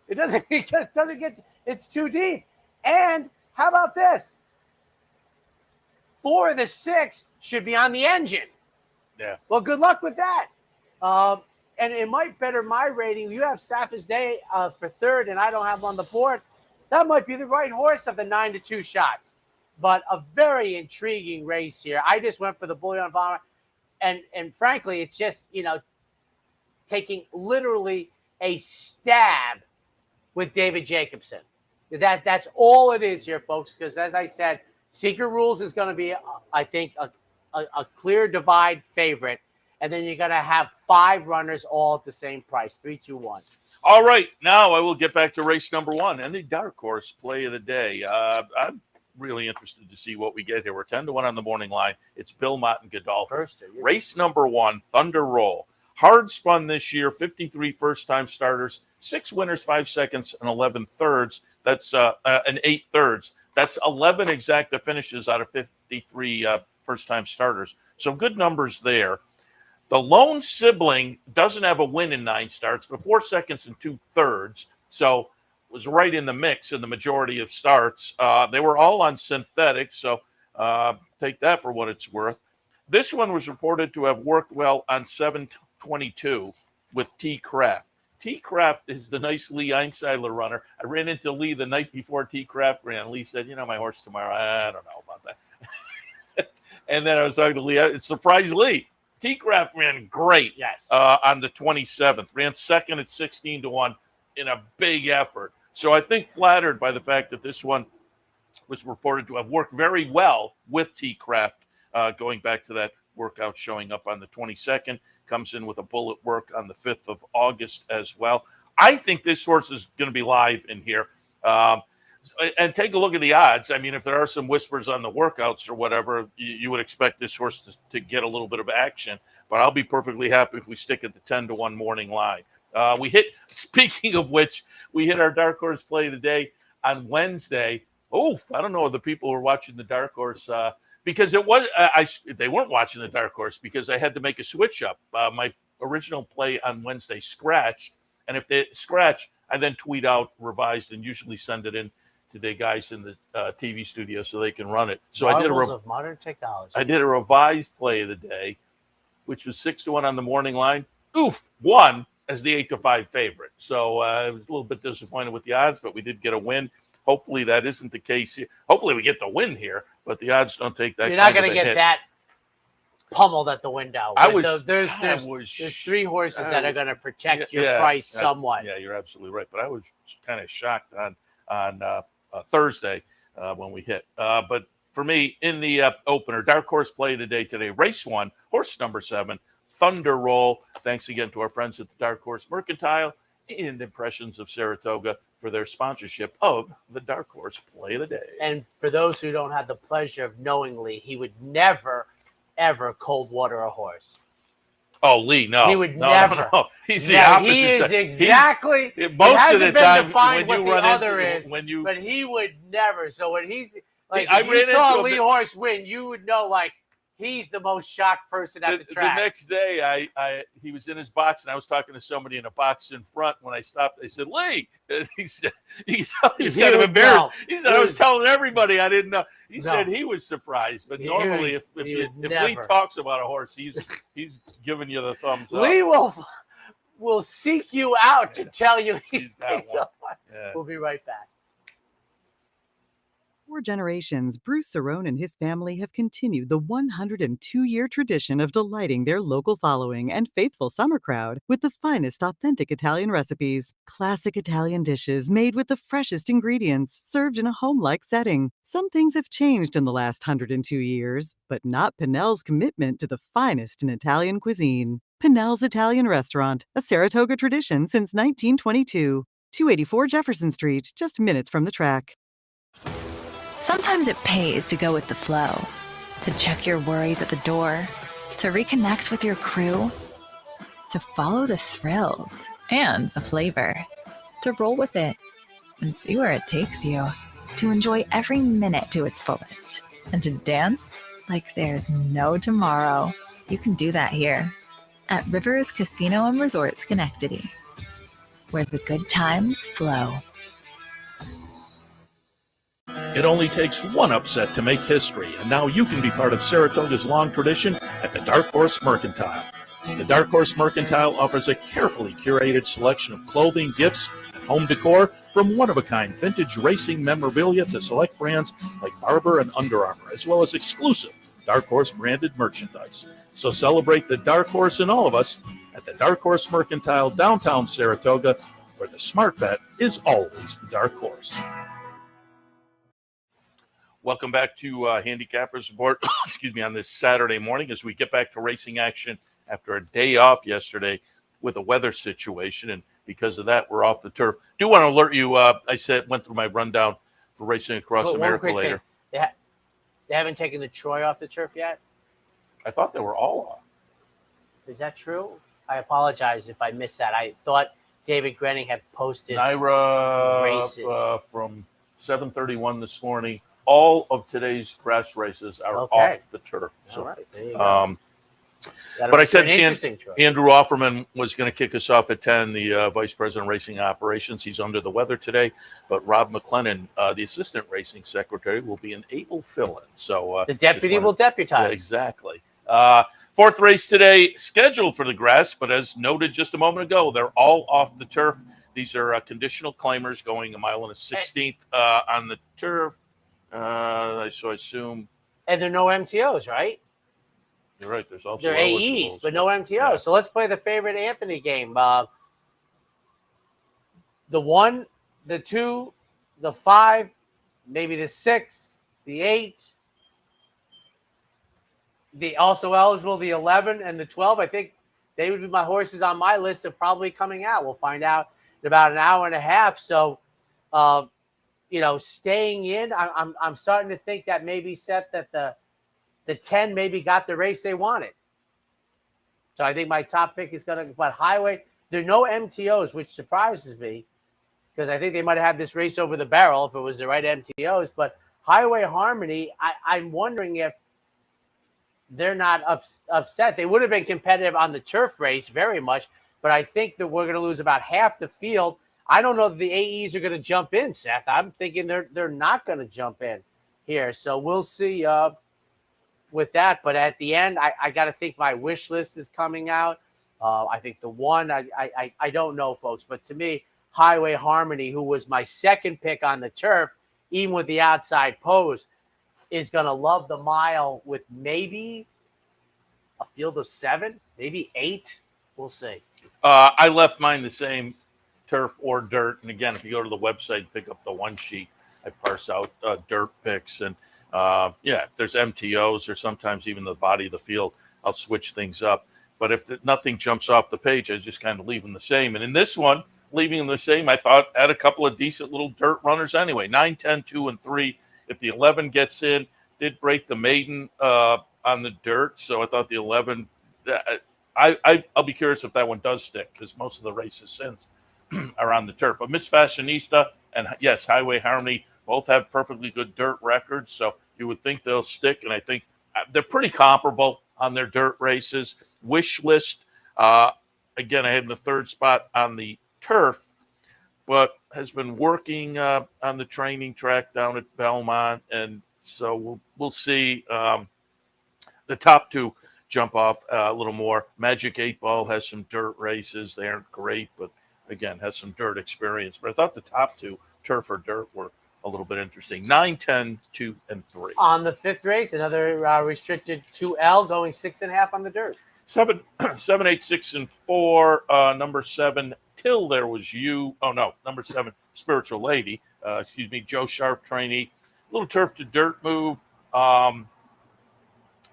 Speaker 3: It doesn't get you. It's too deep. And how about this? 4 of the 6 should be on the engine.
Speaker 4: Yeah.
Speaker 3: Well, good luck with that. And it might better my rating. You have Safa's Day for third, and I don't have him on the board. That might be the right horse of the 9-2 shots. But a very intriguing race here. I just went for the Bullion Bomber. And frankly, it's just, taking literally a stab with David Jacobson. That's all it is here, folks, because as I said, Secret Rules is going to be, I think, a clear divide favorite. And then you're going to have 5 runners all at the same price, 3, 2, 1.
Speaker 4: All right, now I will get back to race number 1 and the dark horse play of the day. I'm really interested to see what we get here. We're 10-1 on the morning line. It's Bill Mott and Godolphin. Race number 1, Thunder Roll. Hard spun this year, 53 first-time starters, 6 winners, 5 seconds, and 11 thirds. That's and 8 thirds. That's 11 exacta finishes out of 53 first-time starters. So good numbers there. The lone sibling doesn't have a win in 9 starts, but 4 seconds and 2 thirds. So was right in the mix in the majority of starts. They were all on synthetics, so take that for what it's worth. This one was reported to have worked well on 722 with T. Craft. T. Craft is the nice Lee Einsiedler runner. I ran into Lee the night before T. Craft ran. Lee said, my horse tomorrow, I don't know about that. And then I was talking to Lee. It surprised Lee. T. Craft ran great on the 27th. Ran second at 16-1 in a big effort. So I think flattered by the fact that this one was reported to have worked very well with T. Craft, going back to that workout showing up on the 22nd. Comes in with a bullet work on the 5th of August as well. I think this horse is going to be live in here. And take a look at the odds. I mean, if there are some whispers on the workouts or whatever, you would expect this horse to get a little bit of action. But I'll be perfectly happy if we stick at the 10-1 morning line. Speaking of which, we hit our dark horse play of the day on Wednesday. I don't know if the people who were watching the dark horse, because they weren't watching the dark horse because I had to make a switch up. My original play on Wednesday scratched, and if they scratch, I then tweet out revised and usually send it in to the guys in the TV studio so they can run it. So
Speaker 3: Marvels of modern technology.
Speaker 4: I did a revised play of the day, which was 6-1 on the morning line. Oof, won as the 8-5 favorite. So I was a little bit disappointed with the odds, but we did get a win. Hopefully that isn't the case here. Hopefully we get the win here, but the odds don't take that.
Speaker 3: You're not going to get that pummeled at the window. There's 3 horses that are going to protect your price somewhat.
Speaker 4: Yeah, you're absolutely right. But I was kind of shocked on Thursday when we hit. But for me, in the opener, dark horse play of the day today, race 1, horse number 7, Thunder Roll. Thanks again to our friends at the Dark Horse Mercantile and Impressions of Saratoga for their sponsorship of the Dark Horse play of the day.
Speaker 3: And for those who don't have the pleasure of knowing Lee, he would never, ever cold water a horse.
Speaker 4: Oh, Lee, no.
Speaker 3: He would never.
Speaker 4: No. He's the opposite.
Speaker 3: He is exactly.
Speaker 4: Most of the time,
Speaker 3: when you run into but he would never. So when he's like, if you saw Lee horse win, you would know like he's the most shocked person at the track.
Speaker 4: The next day, he was in his box, and I was talking to somebody in a box in front. When I stopped, they said, "Lee," and he said, he was kind of embarrassed. He said, "I was telling everybody I didn't know." He said he was surprised, but normally, if Lee talks about a horse, he's giving you the thumbs up.
Speaker 3: Lee will seek you out to tell you
Speaker 4: he's got one.
Speaker 3: Yeah. We'll be right back.
Speaker 7: 4 generations, Bruce Cerrone and his family have continued the 102-year tradition of delighting their local following and faithful summer crowd with the finest authentic Italian recipes. Classic Italian dishes made with the freshest ingredients, served in a home-like setting. Some things have changed in the last 102 years, but not Pinnell's commitment to the finest in Italian cuisine. Pinnell's Italian Restaurant, a Saratoga tradition since 1922. 284 Jefferson Street, just minutes from the track.
Speaker 8: Sometimes it pays to go with the flow, to check your worries at the door, to reconnect with your crew, to follow the thrills and the flavor, to roll with it and see where it takes you, to enjoy every minute to its fullest, and to dance like there's no tomorrow. You can do that here at Rivers Casino and Resort Schenectady, where the good times flow.
Speaker 4: It only takes one upset to make history, and now you can be part of Saratoga's long tradition at the Dark Horse Mercantile. The Dark Horse Mercantile offers a carefully curated selection of clothing, gifts, and home decor from one-of-a-kind vintage racing memorabilia to select brands like Barber and Under Armour, as well as exclusive Dark Horse branded merchandise. So celebrate the Dark Horse in all of us at the Dark Horse Mercantile, downtown Saratoga, where the smart bet is always the Dark Horse. Welcome back to Handicappers Report, on this Saturday morning as we get back to racing action after a day off yesterday with a weather situation. And because of that, we're off the turf. Do want to alert you, went through my rundown for racing across America later.
Speaker 3: They haven't taken the Troy off the turf yet?
Speaker 4: I thought they were all off.
Speaker 3: Is that true? I apologize if I missed that. I thought David Grenning had posted races.
Speaker 4: From 7:31 this morning. All of today's grass races are off the turf. So,
Speaker 3: all right, there you go.
Speaker 4: But I said Andrew Offerman was going to kick us off at 10, the Vice President of Racing Operations. He's under the weather today. But Rob McLennan, the Assistant Racing Secretary, will be an able fill-in. So
Speaker 3: the deputy will deputize.
Speaker 4: Yeah, exactly. Fourth race today, scheduled for the grass, but as noted just a moment ago, they're all off the turf. These are conditional claimers going 1 1/16 on the turf. So I assume.
Speaker 3: And there are no MTOs, right?
Speaker 4: You're right. There's also
Speaker 3: they're AEs, but no MTOs. Yeah. So let's play the favorite Anthony game. The 1, the 2, the 5, maybe the 6, the 8. The also eligible, the 11 and the 12. I think they would be my horses on my list of probably coming out. We'll find out in about an hour and a half. So, staying in, I'm starting to think that maybe, Seth, that the 10 maybe got the race they wanted. So I think my top pick is going to, but Highway, there are no MTOs, which surprises me because I think they might have had this race over the barrel if it was the right MTOs. But Highway Harmony, I'm wondering if they're not upset. They would have been competitive on the turf race very much, but I think that we're going to lose about half the field. I don't know that the AEs are going to jump in, Seth. I'm thinking they're not going to jump in here. So we'll see with that. But at the end, I got to think my wish list is coming out. I think the one, I don't know, folks. But to me, Highway Harmony, who was my second pick on the turf, even with the outside pose, is going to love the mile with maybe a field of 7, maybe 8. We'll see.
Speaker 4: I left mine the same, turf or dirt. And again, if you go to the website, pick up the one sheet, I parse out dirt picks. And if there's MTOs or sometimes even the body of the field, I'll switch things up. But if nothing jumps off the page, I just kind of leave them the same. And in this one, leaving them the same, I thought had a couple of decent little dirt runners anyway. 9, 10, 2, and 3. If the 11 gets in, did break the maiden on the dirt. So I thought the 11, I'll be curious if that one does stick, because most of the races since are on the turf. But Miss Fashionista and, yes, Highway Harmony both have perfectly good dirt records. So you would think they'll stick. And I think they're pretty comparable on their dirt races. Wish list, again, I had the 3rd spot on the turf, but has been working on the training track down at Belmont. And so we'll see the top 2 jump off a little more. Magic 8 Ball has some dirt races. They aren't great, but again, has some dirt experience. But I thought the top 2, turf or dirt, were a little bit interesting. 9, 10, 2, and 3.
Speaker 3: On the 5th race, another restricted 2L going 6.5 on the dirt.
Speaker 4: 7, 8, 6, and 4. Number 7, Till There Was You. Oh, no. Number 7, Spiritual Lady. Joe Sharp trainee. Little turf to dirt move and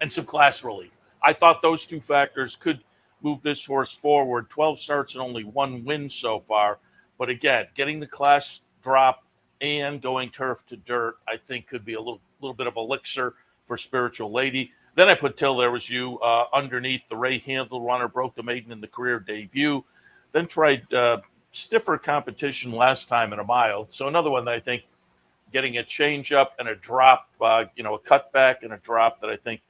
Speaker 4: some class relief. I thought those 2 factors could move this horse forward. 12 starts and only 1 win so far. But again, getting the class drop and going turf to dirt, I think could be a little bit of elixir for Spiritual Lady. Then I put Till There Was You underneath. The Ray Handle runner broke the maiden in the career debut. Then tried stiffer competition last time in a mile. So another one that I think getting a change up and a drop, a cutback and a drop that I think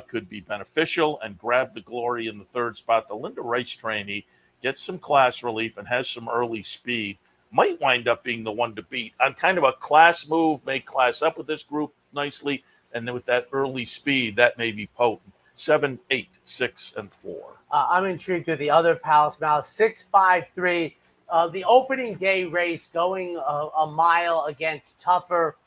Speaker 4: could be beneficial, and Grab the Glory in the 3rd spot. The Linda Rice trainee gets some class relief and has some early speed. Might wind up being the one to beat on kind of a class move, make class up with this group nicely. And then with that early speed, that may be potent. 7, 8, 6, and 4.
Speaker 3: I'm intrigued with the other Palace Mouse. 6, 5, 3. The opening day race going a mile against tougher.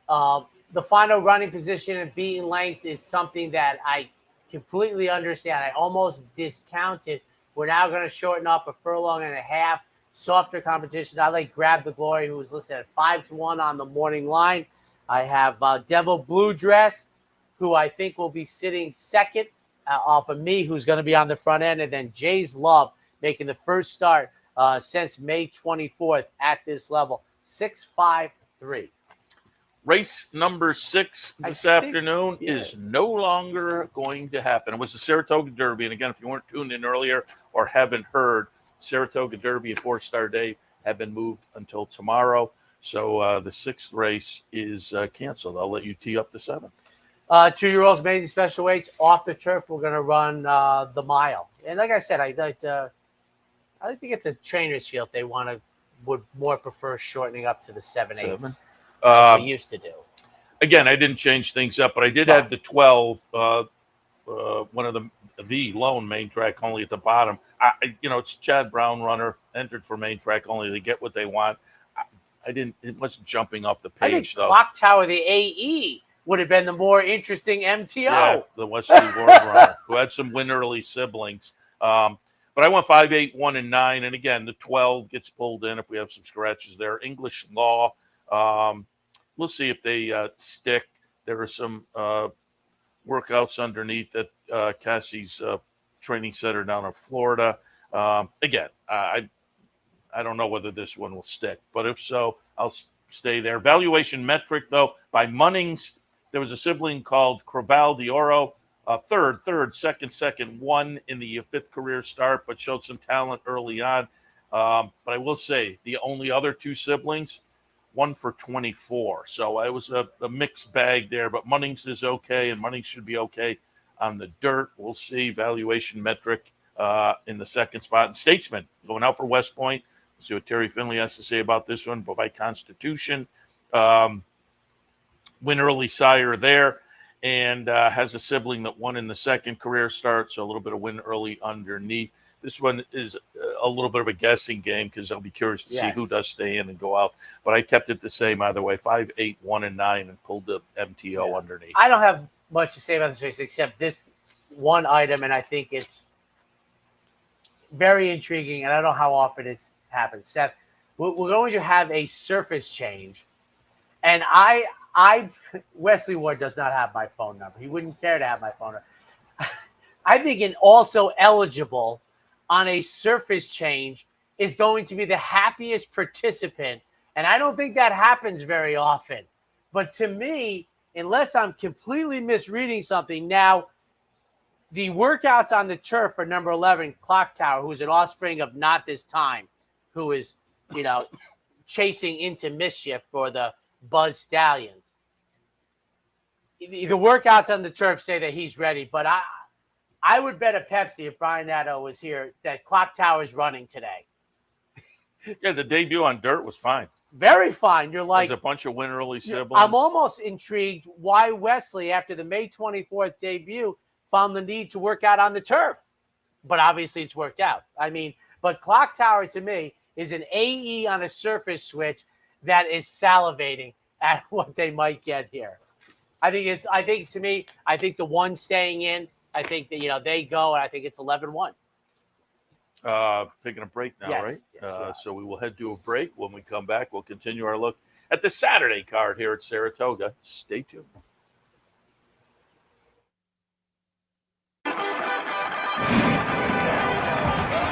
Speaker 3: The final running position and beating lengths is something that I completely understand. I almost discounted. We're now going to shorten up a furlong and a half. Softer competition. I like Grab the Glory, who was listed at 5-1 on the morning line. I have Devil Blue Dress, who I think will be sitting second off of me, who's going to be on the front end. And then Jay's Love making the first start since May 24th at this level. 6, 5, 3.
Speaker 4: Race number 6 this afternoon is no longer going to happen. It was the Saratoga Derby. And again, if you weren't tuned in earlier or haven't heard, Saratoga Derby and 4-Star Day have been moved until tomorrow. So the 6th race is canceled. I'll let you tee up the 7th.
Speaker 3: 2-year-olds maiden special weights off the turf. We're going to run the mile. And like I said, I'd like to get the trainers feel if they would more prefer shortening up to the 7/8. As we used to do.
Speaker 4: Again, I didn't change things up, but I did add the 12, one of the lone main track only at the bottom. It's Chad Brown runner, entered for main track only. They get what they want. It wasn't jumping off the page,
Speaker 3: I think
Speaker 4: though.
Speaker 3: Clock Tower, the AE, would have been the more interesting MTO.
Speaker 4: Yeah, the West Seaboard runner, who had some win early siblings. But I went 5, 8, 1, and 9. And again, the 12 gets pulled in if we have some scratches there. English Law. We'll see if they stick. There are some workouts underneath at Cassie's training center down in Florida. Again, I don't know whether this one will stick, but if so, I'll stay there. Valuation metric, though, by Munnings, there was a sibling called Creval de Oro, third, second, won in the 5th career start, but showed some talent early on. But I will say the only other 2 siblings, 1 for 24. So it was a mixed bag there, but Munnings is okay, and Munnings should be okay on the dirt. We'll see. Valuation metric in the 2nd spot. And Statesman going out for West Point. See what Terry Finley has to say about this one. But by Constitution, win early sire there, and has a sibling that won in the second career start, so a little bit of win early underneath. This one is a little bit of a guessing game because I'll be curious to see who does stay in and go out. But I kept it the same either way, 5, 8, 1, and 9, and pulled the MTO underneath.
Speaker 3: I don't have much to say about this race except this one item, and I think it's very intriguing, and I don't know how often it's happened. Seth, we're going to have a surface change, and Wesley Ward does not have my phone number. He wouldn't care to have my phone number. I think an also eligible on a surface change is going to be the happiest participant. And I don't think that happens very often. But to me, unless I'm completely misreading something, now the workouts on the turf for number 11, Clock Tower, who's an offspring of Not This Time, who is, chasing into mischief for the Buzz Stallions. The workouts on the turf say that he's ready, but I would bet a Pepsi if Brian Nadeau was here that Clock Tower is running today.
Speaker 4: Yeah, the debut on dirt was fine.
Speaker 3: Very fine. You're like,
Speaker 4: there's a bunch of win early siblings.
Speaker 3: I'm almost intrigued why Wesley, after the May 24th debut, found the need to work out on the turf. But obviously it's worked out. But Clock Tower to me is an AE on a surface switch that is salivating at what they might get here. I think the one staying in, I think that, they go, and I think it's 11-1.
Speaker 4: Taking a break now,
Speaker 3: Yes.
Speaker 4: right?
Speaker 3: Yes,
Speaker 4: so we will head to a break. When we come back, we'll continue our look at the Saturday card here at Saratoga. Stay tuned.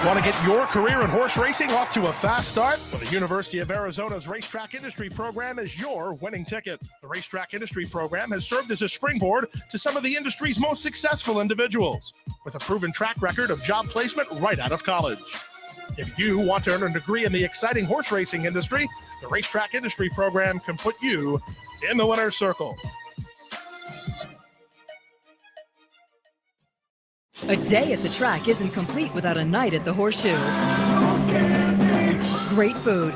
Speaker 9: Want to get your career in horse racing off to a fast start? Well, the University of Arizona's Racetrack Industry Program is your winning ticket. The Racetrack Industry Program has served as a springboard to some of the industry's most successful individuals, with a proven track record of job placement right out of college. If you want to earn a degree in the exciting horse racing industry, the Racetrack Industry Program can put you in the winner's circle.
Speaker 10: A day at the track isn't complete without a night at the Horseshoe. Great food,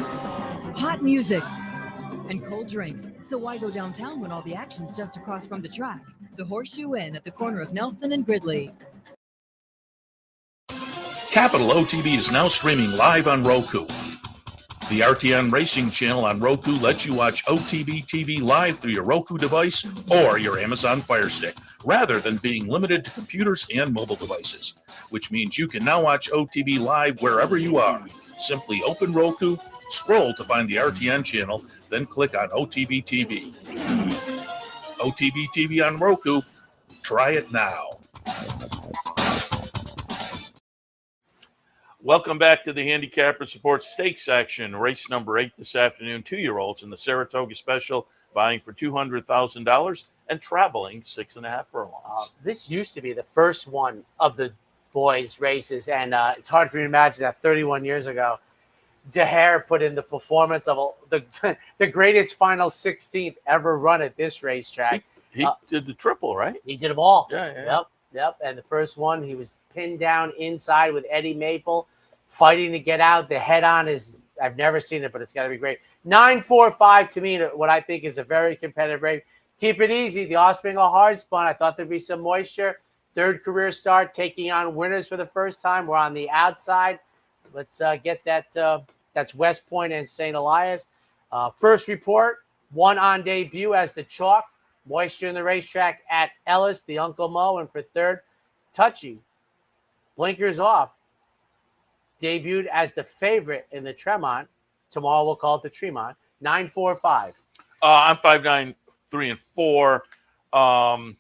Speaker 10: hot music, and cold drinks. So why go downtown when all the action's just across from the track? The Horseshoe Inn at the corner of Nelson and Gridley.
Speaker 11: Capital OTB is now streaming live on Roku. The RTN Racing channel on Roku lets you watch OTB TV live through your Roku device or your Amazon Fire Stick, rather than being limited to computers and mobile devices, which means you can now watch OTB live wherever you are. Simply open Roku, scroll to find the RTN channel, then click on OTB TV. OTB TV on Roku. Try it now.
Speaker 4: Welcome back to the Handicappers Report Stakes action. Race number 8 this afternoon. 2-year-olds in the Saratoga Special, vying for $200,000 and traveling 6.5 furlongs.
Speaker 3: This used to be the first one of the boys' races, and it's hard for me to imagine that 31 years ago, DeHare put in the performance of the greatest final 16th ever run at this racetrack.
Speaker 4: He did the triple, right?
Speaker 3: He did them all.
Speaker 4: Yeah.
Speaker 3: Yep. And the first one, he was pinned down inside with Eddie Maple, fighting to get out. The head-on is, I've never seen it, but it's got to be great. 9-4-5 to me, what I think is a very competitive race. Keep it easy. The offspring are hard spun. I thought there'd be some moisture. Third career start, taking on winners for the first time. We're on the outside. Let's get that. That's West Point and St. Elias. First report, one on debut as the chalk. Moisture in the racetrack at Ellis, the Uncle Mo. And for third, Touchy. Blinkers off. Debuted as the favorite in the Tremont. Tomorrow we'll call it the Tremont. 9-4-5.
Speaker 4: I'm 5-9, 3 and 4. I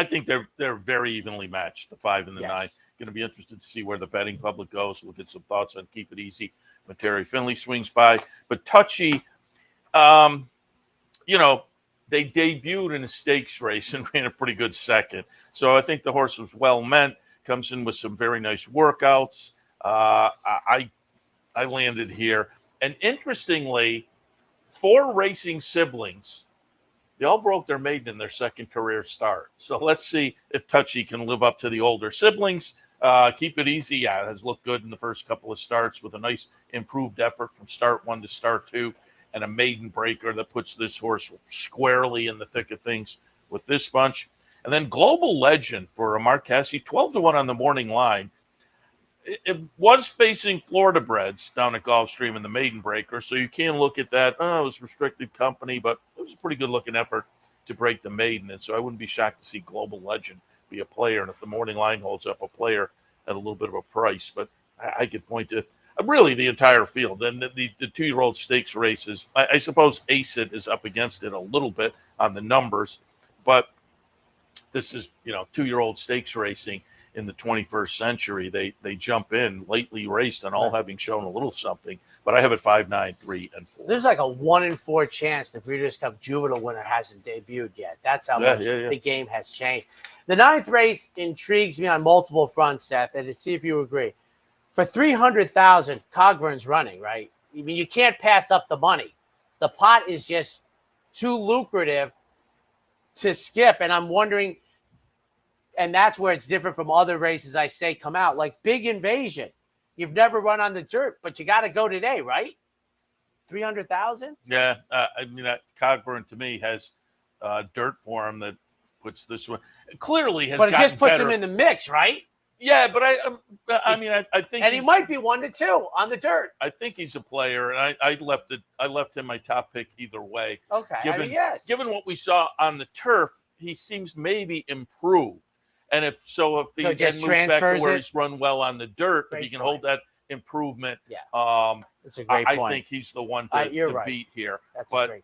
Speaker 4: think they're very evenly matched, the 5 and the 9. Going to be interested to see where the betting public goes. We'll get some thoughts on Keep It Easy when Terry Finley swings by. But Touchy, they debuted in a stakes race and ran a pretty good second. So I think the horse was well meant. Comes in with some very nice workouts. I landed here. And interestingly, 4 racing siblings, they all broke their maiden in their second career start. So let's see if Touchy can live up to the older siblings. Keep It Easy, yeah, has looked good in the first couple of starts with a nice improved effort from start 1 to start 2, and a maiden breaker that puts this horse squarely in the thick of things with this bunch. And then Global Legend for Mark Cassidy, 12-1 on the morning line. It was facing Florida Breds down at Gulfstream in the maiden breaker, so you can look at that. Oh, it was restricted company, but it was a pretty good looking effort to break the maiden. And so I wouldn't be shocked to see Global Legend be a player. And if the morning line holds up, a player at a little bit of a price. But I could point to really the entire field. And the 2-year-old stakes races, I suppose ACID is up against it a little bit on the numbers, but this is, 2-year-old stakes racing in the 21st century. They jump in lately raced and all having shown a little something, but I have it 5, 9, 3, and 4.
Speaker 3: There's like a 1 in 4 chance the Breeders' Cup Juvenile winner hasn't debuted yet. That's how much the game has changed. The 9th race intrigues me on multiple fronts, Seth, and to see if you agree. For $300,000, Cogburn's running, right? I mean, you can't pass up the money. The pot is just too lucrative to skip, and I'm wondering, and that's where it's different from other races I say come out, like Big Invasion. You've never run on the dirt, but you got to go today, right? 300,000?
Speaker 4: Yeah, that Cogburn to me has dirt form that puts this one clearly has.
Speaker 3: But it just puts
Speaker 4: better.
Speaker 3: him in the mix, right?
Speaker 4: Yeah, but I think,
Speaker 3: and he might be 1 to 2 on the dirt.
Speaker 4: I think he's a player, and I left him my top pick either way.
Speaker 3: Okay,
Speaker 4: Given what we saw on the turf, he seems maybe improved. And if he then moves back to where he's run well on the dirt, if he can hold that improvement,
Speaker 3: that's a great point.
Speaker 4: I think he's the one to beat here.
Speaker 3: That's
Speaker 4: but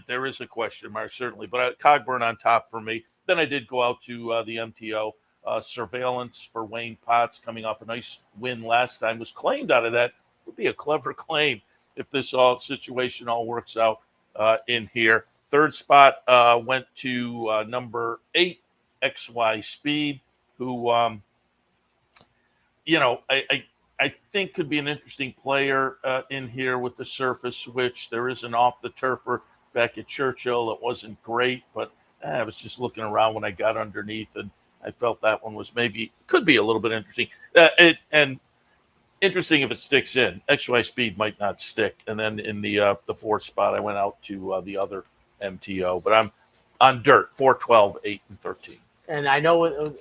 Speaker 4: there is a question mark, certainly. But Cogburn on top for me. Then I did go out to the MTO. Surveillance for Wayne Potts, coming off a nice win last time, was claimed out of that. Would be a clever claim if this situation all works out in here. Third spot went to number 8, XY Speed, who, I think could be an interesting player in here with the surface switch. There is an off the turfer back at Churchill that wasn't great, but I was just looking around when I got underneath, and I felt that one was could be a little bit interesting. And interesting if it sticks in. XY Speed might not stick. And then in the 4th spot, I went out to the other MTO, but I'm on dirt, 4, 12, 8, and 13.
Speaker 3: And I know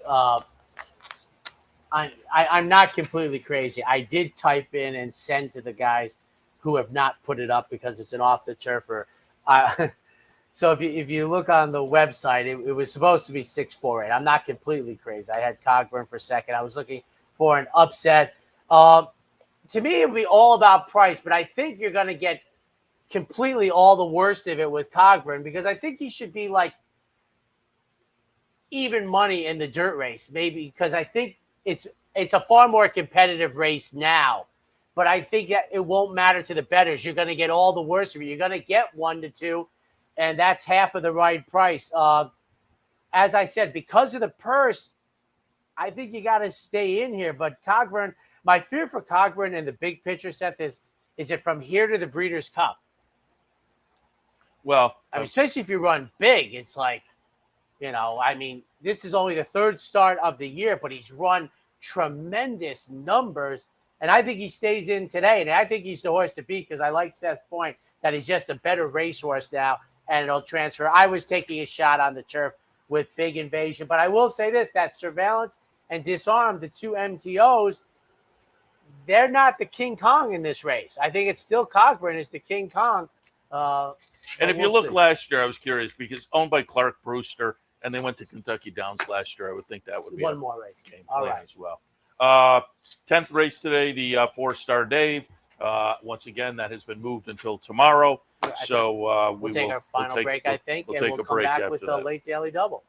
Speaker 3: I'm not completely crazy. I did type in and send to the guys who have not put it up because it's an off the turfer. So if you look on the website, it was supposed to be 648. I'm not completely crazy. I had Cogburn for second. I was looking for an upset. To me, it would be all about price, but I think you're going to get completely all the worst of it with Cogburn because I think he should be like even money in the dirt race, maybe, because I think it's a far more competitive race now. But I think that it won't matter to the bettors. You're going to get all the worst of it. You're going to get 1 to 2. And that's half of the right price. As I said, because of the purse, I think you got to stay in here. But Cogburn, my fear for Cogburn in the big picture, Seth, is it from here to the Breeders' Cup?
Speaker 4: Well,
Speaker 3: I mean, especially if you run big, it's like, this is only the 3rd start of the year, but he's run tremendous numbers. And I think he stays in today. And I think he's the horse to beat because I like Seth's point that he's just a better racehorse now. And it'll transfer. I was taking a shot on the turf with Big Invasion. But I will say this, that Surveillance and Disarm, the 2 MTOs, they're not the King Kong in this race. I think it's still Cogburn is the King Kong.
Speaker 4: And if you look last year, I was curious because owned by Clark Brewster, and they went to Kentucky Downs last year. I would think that would be
Speaker 3: one more race
Speaker 4: game plan as well. 10th race today, the 4-star Dave. Once again, that has been moved until tomorrow. So
Speaker 3: we'll take our final break, I think, and we'll come back with the late daily double.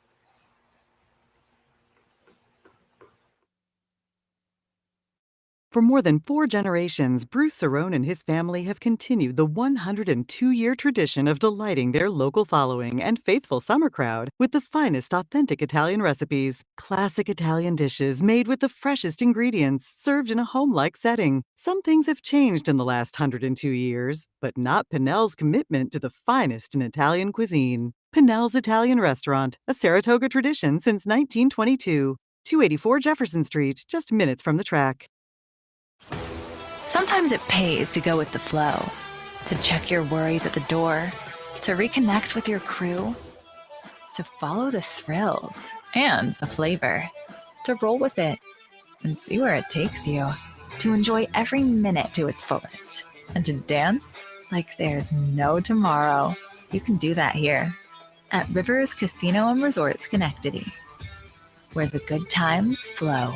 Speaker 7: For more than 4 generations, Bruce Cerrone and his family have continued the 102-year tradition of delighting their local following and faithful summer crowd with the finest authentic Italian recipes. Classic Italian dishes made with the freshest ingredients, served in a home-like setting. Some things have changed in the last 102 years, but not Pinnell's commitment to the finest in Italian cuisine. Pinnell's Italian Restaurant, a Saratoga tradition since 1922. 284 Jefferson Street, just minutes from the track.
Speaker 8: Sometimes it pays to go with the flow, to check your worries at the door, to reconnect with your crew, to follow the thrills and the flavor, to roll with it and see where it takes you, to enjoy every minute to its fullest, and to dance like there's no tomorrow. You can do that here at Rivers Casino and Resort Schenectady, where the good times flow.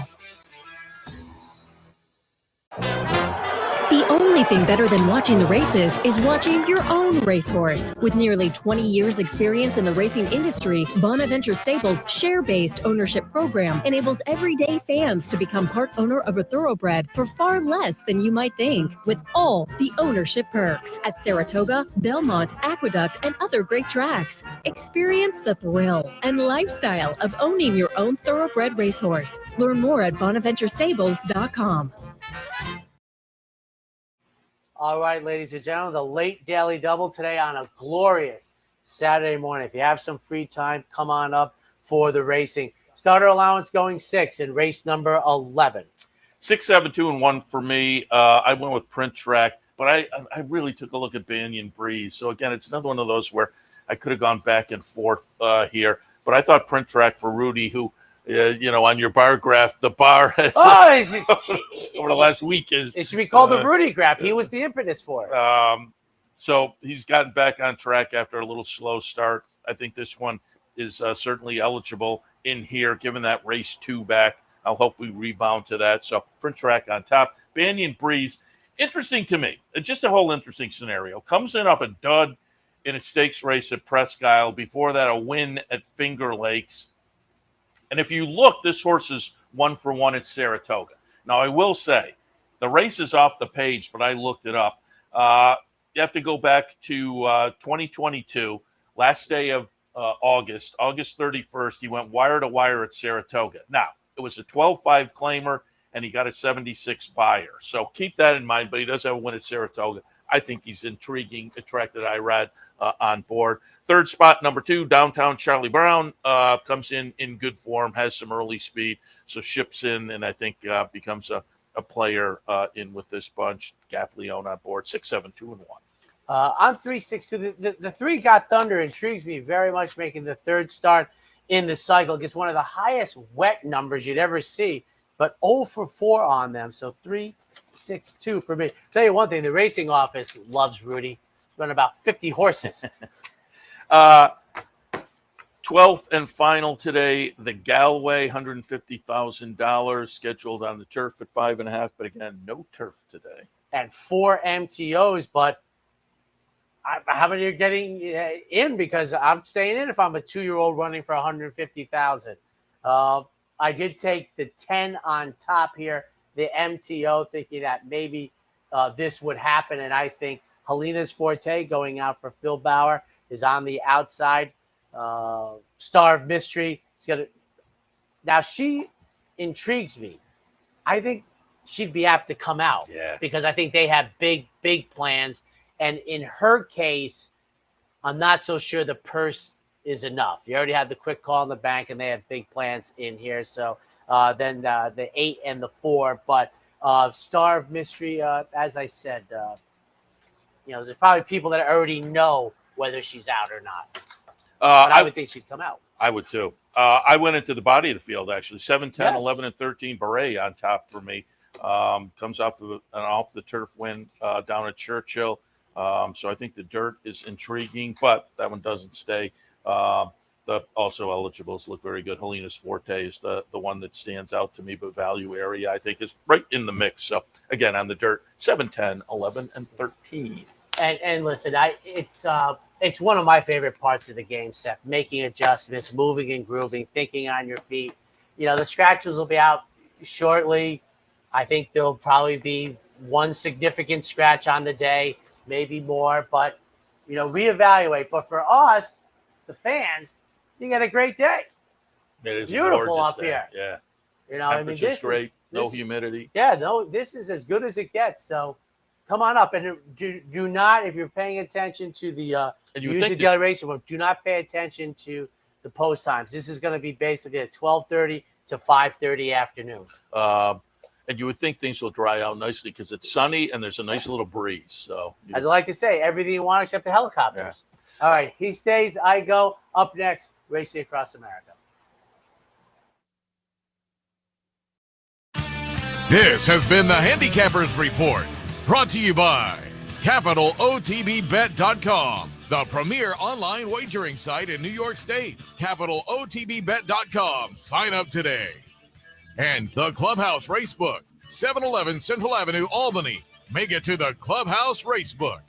Speaker 12: The only thing better than watching the races is watching your own racehorse. With nearly 20 years experience in the racing industry, Bonaventure Stables' share-based ownership program enables everyday fans to become part owner of a thoroughbred for far less than you might think, with all the ownership perks at Saratoga, Belmont, Aqueduct, and other great tracks. Experience the thrill and lifestyle of owning your own thoroughbred racehorse. Learn more at bonaventurestables.com.
Speaker 3: All right, ladies and gentlemen, the late daily double today on a glorious Saturday morning. If you have some free time, come on up for the racing. Starter allowance going 6 in race number 11.
Speaker 4: 6, 7, 2, and 1 for me. I went with Print Track, but I really took a look at Banyan Breeze. So, again, it's another one of those where I could have gone back and forth here. But I thought Print Track for Rudy, who, on your bar graph, the bar over the last week it
Speaker 3: should be called the Rudy graph. He was the impetus for it.
Speaker 4: So he's gotten back on track after a little slow start. I think this one is certainly eligible in here, given that race 2 back. I'll hope we rebound to that. So Print Track on top. Banyan Breeze, interesting to me. It's just a whole interesting scenario. Comes in off a dud in a stakes race at Presque Isle. Before that, a win at Finger Lakes. And if you look, this horse is 1 for 1 at Saratoga. Now, I will say, the race is off the page, but I looked it up. You have to go back to 2022, last day of August 31st. He went wire to wire at Saratoga. Now, it was a 12-5 claimer, and he got a 76 buyer. So keep that in mind, but he does have a win at Saratoga. I think he's intriguing, attracted Irad on board. Third spot, number 2, Downtown Charlie Brown, comes in good form, has some early speed, so ships in, and I think becomes a player in with this bunch. Gaffleone on board, 6, 7, 2, and 1.
Speaker 3: On 3, 6, 2, the 3 Got Thunder intrigues me very much, making the third start in the cycle. Gets one of the highest wet numbers you'd ever see, but 0 for 4 on them, so 3, 6, 2 for me. Tell you one thing, the racing office loves Rudy. Run about 50 horses.
Speaker 4: 12th and final today, the Galway, $150,000, scheduled on the turf at 5.5, but again, no turf today.
Speaker 3: And 4 MTOs, but how many are getting in? Because I'm staying in if I'm a 2-year-old running for $150,000. I did take the 10 on top here, the MTO, thinking that maybe this would happen, and I think Helena's Forte, going out for Phil Bauer, is on the outside. Star of Mystery. Now, she intrigues me. I think she'd be apt to come out because I think they have big plans. And in her case, I'm not so sure the purse is enough. You already had the quick call in the bank, and they have big plans in here. So then the 8 and the 4. But Star of Mystery, as I said, there's probably people that already know whether she's out or not. But I would think she'd come out.
Speaker 4: I would too. I went into the body of the field, actually. 7, 10,
Speaker 3: Yes.
Speaker 4: 11, and 13. Beret on top for me. Comes off of an off-the-turf win down at Churchill. So I think the dirt is intriguing, but that one doesn't stay. The also eligibles look very good. Helena's Forte is the one that stands out to me, but value area, I think, is right in the mix. So, again, on the dirt, 7, 10, 11, and 13.
Speaker 3: And listen, it's one of my favorite parts of the game, Seth, making adjustments, moving and grooving, thinking on your feet. The scratches will be out shortly. I think there'll probably be one significant scratch on the day, maybe more, but, reevaluate. But for us, the fans, you get a great day.
Speaker 4: It is
Speaker 3: beautiful up
Speaker 4: day.
Speaker 3: here.
Speaker 4: Yeah.
Speaker 3: Temperature's
Speaker 4: great. No humidity.
Speaker 3: Yeah, no, this is as good as it gets. So come on up. And do not, if you're paying attention to the Music Daily Racing Book, do not pay attention to the post times. This is going to be basically a 12:30 to 5:30 afternoon.
Speaker 4: And you would think things will dry out nicely because it's sunny and there's a nice little breeze. So
Speaker 3: I'd like to say everything you want except the helicopters. Yeah. All right, he stays, I go. Up next, Racing Across America.
Speaker 2: This has been the Handicappers Report, brought to you by CapitalOTBBet.com, the premier online wagering site in New York State. CapitalOTBBet.com. Sign up today. And the Clubhouse Racebook, 711 Central Avenue, Albany. Make it to the Clubhouse Racebook.